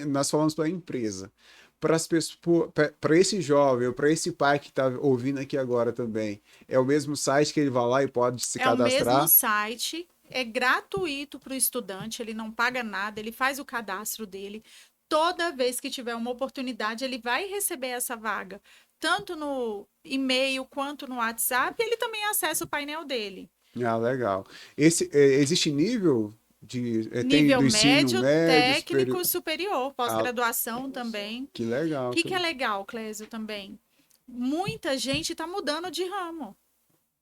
nós falamos para a empresa, para as pessoas, para esse jovem, ou para esse pai que está ouvindo aqui agora também, é o mesmo site que ele vai lá e pode se É o cadastrar? mesmo site, é gratuito para o estudante, ele não paga nada, ele faz o cadastro dele. Toda vez que tiver uma oportunidade, ele vai receber essa vaga, tanto no e-mail quanto no WhatsApp, ele também acessa o painel dele. Ah, legal. Existe nível tem Nível do ensino médio, médio, técnico, superior, pós-graduação também. Que legal. O que é legal, Clésio, também? Muita gente está mudando de ramo.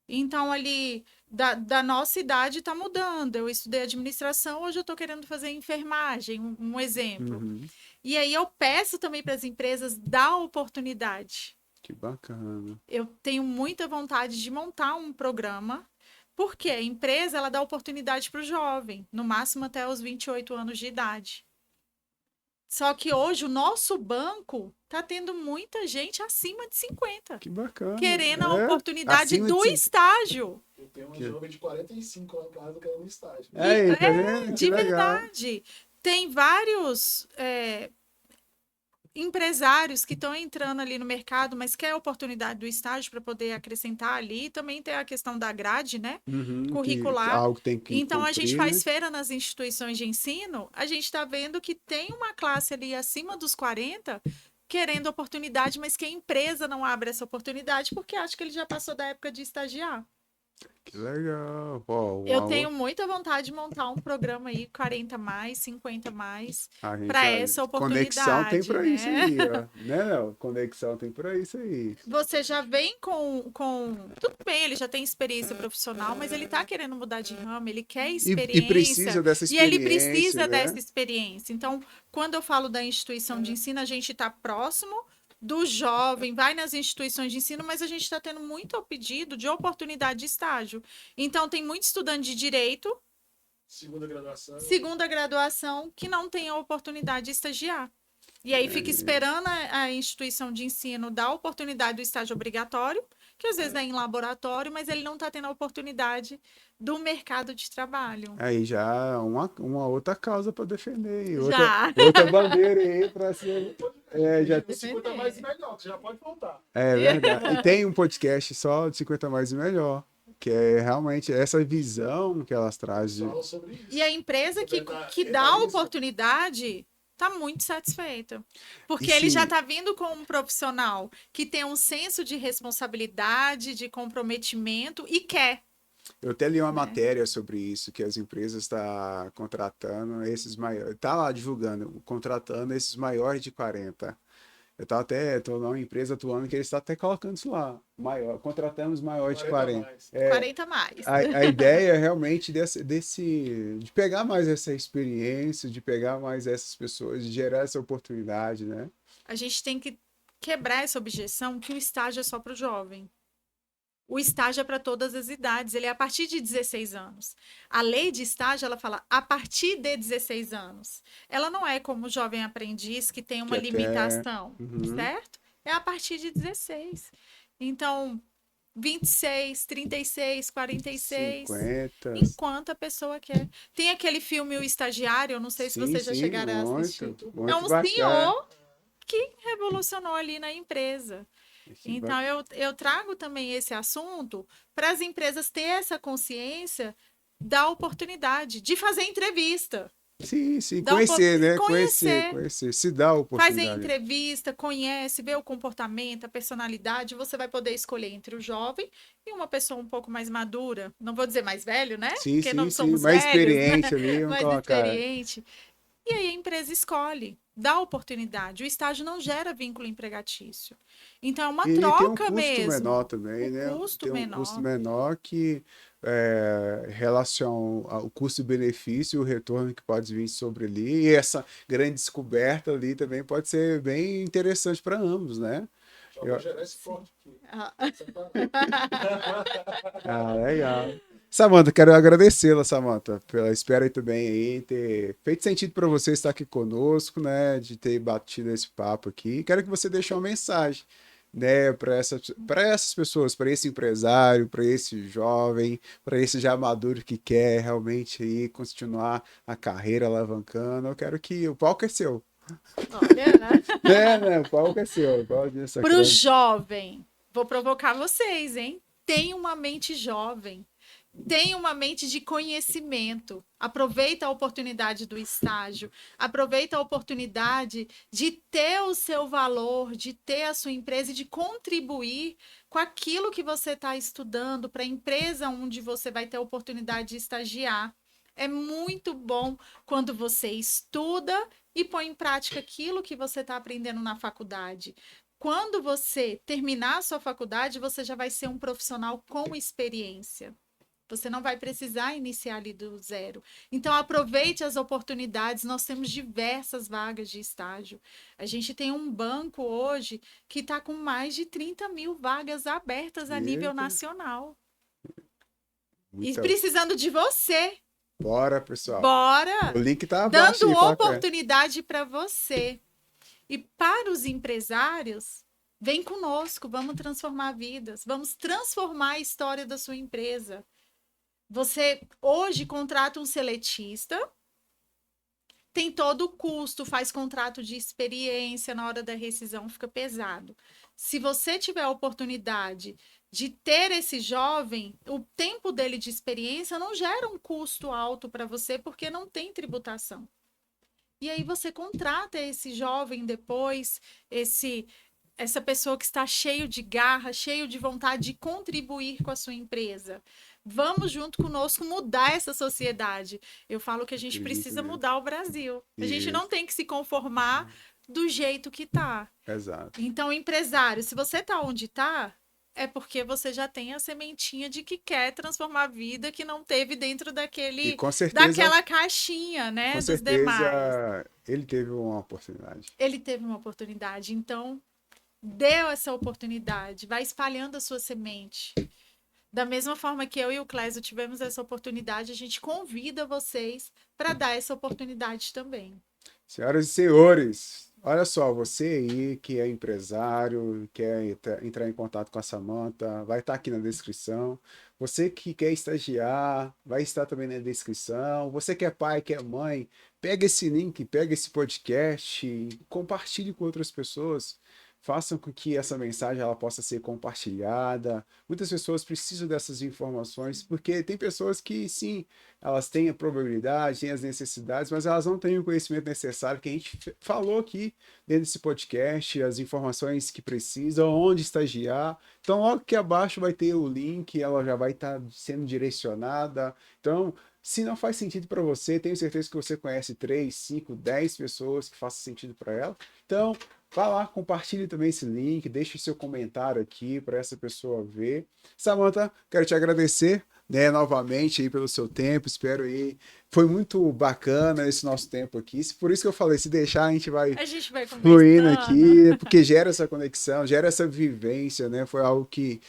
Então, ali, da nossa idade está mudando. Eu estudei administração, hoje eu estou querendo fazer enfermagem, um exemplo. Uhum, E aí eu peço também para as empresas dar oportunidade. que bacana. Eu tenho muita vontade de montar um programa, porque a empresa ela dá oportunidade para o jovem, no máximo até os 28 anos de idade. Só que hoje o nosso banco está tendo muita gente acima de 50, Que bacana. querendo a oportunidade acima do de 50. estágio. Eu tenho um jovem de 45 lá em casa querendo estágio. Aí, tá vendo? Que De legal. verdade. Tem vários empresários que estão entrando ali no mercado, mas quer a oportunidade do estágio para poder acrescentar ali. Também tem a questão da grade, né? Uhum, Curricular. algo tem que Então, a cumprir, gente faz né? feira nas instituições de ensino, a gente está vendo que tem uma classe ali acima dos 40 querendo oportunidade, mas que a empresa não abre essa oportunidade porque acha que ele já passou da época de estagiar. Que legal. Pô, Eu tenho muita vontade de montar um programa aí, 40 mais, 50 mais, para essa Conexão tem oportunidade, pra isso né? aí, ó. Né, não? Conexão tem pra isso aí. Você já vem com... Tudo bem, ele já tem experiência profissional, mas ele tá querendo mudar de ramo, ele quer experiência. E precisa dessa E ele experiência, precisa né? dessa experiência. Então, quando eu falo da instituição de ensino, a gente está próximo do jovem, vai nas instituições de ensino, mas a gente está tendo muito pedido de oportunidade de estágio. Então, tem muito estudante de direito, segunda graduação, que não tem a oportunidade de estagiar. E aí fica esperando a instituição de ensino dar a oportunidade do estágio obrigatório, que às vezes é em laboratório, mas ele não está tendo a oportunidade do mercado de trabalho. Aí já uma outra causa para defender. Já. Outra bandeira aí para ser. Já... 50 mais e melhor, você já pode voltar. É verdade. E tem um podcast só de 50 mais e melhor. Que é realmente essa visão que elas trazem. Fala sobre isso. E a empresa que dá a oportunidade está muito satisfeita. Porque ele já está vindo com um profissional que tem um senso de responsabilidade, de comprometimento e quer. Eu até li uma matéria sobre isso, que as empresas estão contratando esses maiores, está lá divulgando, contratando esses maiores de 40. Eu estou numa empresa atuando que eles estão até colocando isso lá, contratamos maiores de 40. 40 mais. A ideia é realmente de pegar mais essa experiência, de pegar mais essas pessoas, de gerar essa oportunidade, né? A gente tem que quebrar essa objeção que o estágio é só para o jovem. O estágio é para todas as idades, ele é a partir de 16 anos. A lei de estágio, ela fala a partir de 16 anos. Ela não é como o jovem aprendiz que tem uma limitação, certo? É a partir de 16. Então, 26, 36, 46, 50. enquanto a pessoa quer. Tem aquele filme O Estagiário, eu não sei se vocês já chegaram a assistir. É um senhor que revolucionou ali na empresa. Então, eu trago também esse assunto para as empresas ter essa consciência da oportunidade de fazer entrevista. Sim, conhecer, né? Conhecer. Se dá a oportunidade. Faz a entrevista, conhece, vê o comportamento, a personalidade, você vai poder escolher entre o jovem e uma pessoa um pouco mais madura. Não vou dizer mais velho, né? Sim, porque não somos mais velhos, experiente ali. mais experiente. E aí a empresa escolhe, dá oportunidade. O estágio não gera vínculo empregatício. Então é uma troca mesmo. Menor também, né? Custo tem um menor. custo menor que relação ao custo-benefício e o retorno que pode vir sobre ali. E essa grande descoberta ali também pode ser bem interessante para ambos, né? Já vou gerar esse corte aqui. Ah, Ah, legal. Samantha, quero agradecê-la, Samantha, pela espera aí também aí, ter feito sentido para você estar aqui conosco, né, de ter batido esse papo aqui. Quero que você deixe uma mensagem, né, para essas pessoas, para esse empresário, para esse jovem, para esse já maduro que quer realmente aí continuar a carreira alavancando. Eu quero que o palco é seu. olha, né? Né, o palco é seu. Pode essa Pro jovem, vou provocar vocês, hein? Tem uma mente jovem. Tem uma mente de conhecimento. Aproveita a oportunidade do estágio. Aproveita a oportunidade de ter o seu valor, de ter a sua empresa e de contribuir com aquilo que você está estudando para a empresa onde você vai ter a oportunidade de estagiar. É muito bom quando você estuda e põe em prática aquilo que você está aprendendo na faculdade. Quando você terminar a sua faculdade, você já vai ser um profissional com experiência. Você não vai precisar iniciar ali do zero. Então, aproveite as oportunidades. Nós temos diversas vagas de estágio. A gente tem um banco hoje que está com mais de 30 mil vagas abertas a nível Eita. nacional. E Muita... precisando de você. Bora, pessoal. Bora! O link tá abaixo. Dando aí, fala com ele. oportunidade para você. E para os empresários, vem conosco, vamos transformar vidas, vamos transformar a história da sua empresa. Você hoje contrata um seletista, tem todo o custo, faz contrato de experiência, na hora da rescisão fica pesado. Se você tiver a oportunidade de ter esse jovem, o tempo dele de experiência não gera um custo alto para você, porque não tem tributação. E aí você contrata esse jovem depois, essa pessoa que está cheio de garra, cheio de vontade de contribuir com a sua empresa. Vamos junto conosco mudar essa sociedade. Eu falo que a gente Acredito precisa mesmo. mudar o Brasil. A gente Isso. não tem que se conformar do jeito que tá. Exato. Então, empresário, se você tá onde tá, é porque você já tem a sementinha de que quer transformar a vida que não teve dentro E com certeza, daquela caixinha, né, com dos demais. certeza, ele teve uma oportunidade. Ele teve uma oportunidade, então deu essa oportunidade, vai espalhando a sua semente. Da mesma forma que eu e o Clésio tivemos essa oportunidade, a gente convida vocês para dar essa oportunidade também. Senhoras e senhores, olha só, você aí que é empresário, quer entrar em contato com a Samantha, vai estar aqui na descrição. Você que quer estagiar, vai estar também na descrição. Você que é pai, que é mãe, pega esse link, pega esse podcast, e compartilhe com outras pessoas. Façam com que essa mensagem ela possa ser compartilhada. Muitas pessoas precisam dessas informações, porque tem pessoas que, sim, elas têm a probabilidade, têm as necessidades, mas elas não têm o conhecimento necessário que a gente falou aqui dentro desse podcast, as informações que precisam, onde estagiar. Então, logo aqui abaixo vai ter o link, ela já vai estar sendo direcionada. Então, se não faz sentido para você, tenho certeza que você conhece 3, 5, 10 pessoas que façam sentido para ela. Então, vá lá, compartilhe também esse link, deixe seu comentário aqui para essa pessoa ver. Samantha, quero te agradecer, né, novamente aí pelo seu tempo, espero aí. Foi muito bacana esse nosso tempo aqui, por isso que eu falei, se deixar a gente vai A gente vai fluindo conversando. aqui, porque gera essa conexão, gera essa vivência, né? Foi algo que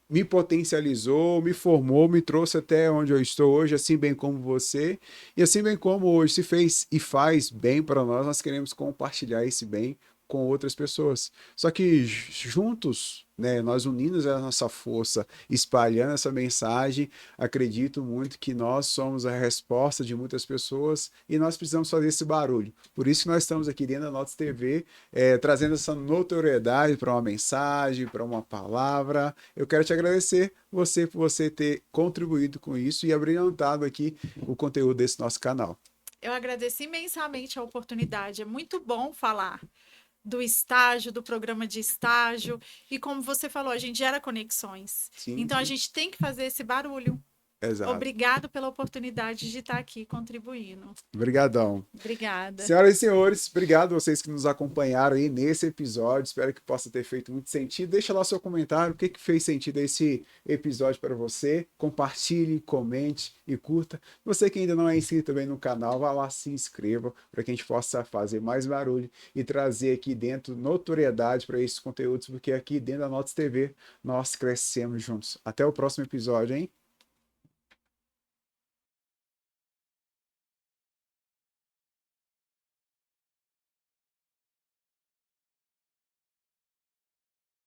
me potencializou, me formou, me trouxe até onde eu estou hoje, assim bem como você, e assim bem como hoje se fez e faz bem para nós, nós queremos compartilhar esse bem com outras pessoas. Só que juntos, né, nós unindo a nossa força, espalhando essa mensagem, acredito muito que nós somos a resposta de muitas pessoas e nós precisamos fazer esse barulho. Por isso que nós estamos aqui dentro da Notas TV, trazendo essa notoriedade para uma mensagem, para uma palavra. Eu quero te agradecer por você ter contribuído com isso e abrilhantado aqui o conteúdo desse nosso canal. Eu agradeço imensamente a oportunidade. É muito bom falar do estágio, do programa de estágio. E como você falou, a gente gera conexões. Sim, Então, a sim. gente tem que fazer esse barulho. Exato. Obrigado pela oportunidade de estar aqui contribuindo. Obrigadão. Obrigada. Senhoras e senhores, obrigado a vocês que nos acompanharam aí nesse episódio. Espero que possa ter feito muito sentido. Deixa lá seu comentário, o que fez sentido esse episódio para você. Compartilhe, comente e curta. Você que ainda não é inscrito também no canal, vá lá, se inscreva para que a gente possa fazer mais barulho e trazer aqui dentro notoriedade para esses conteúdos, porque aqui dentro da Notas TV nós crescemos juntos. Até o próximo episódio, hein?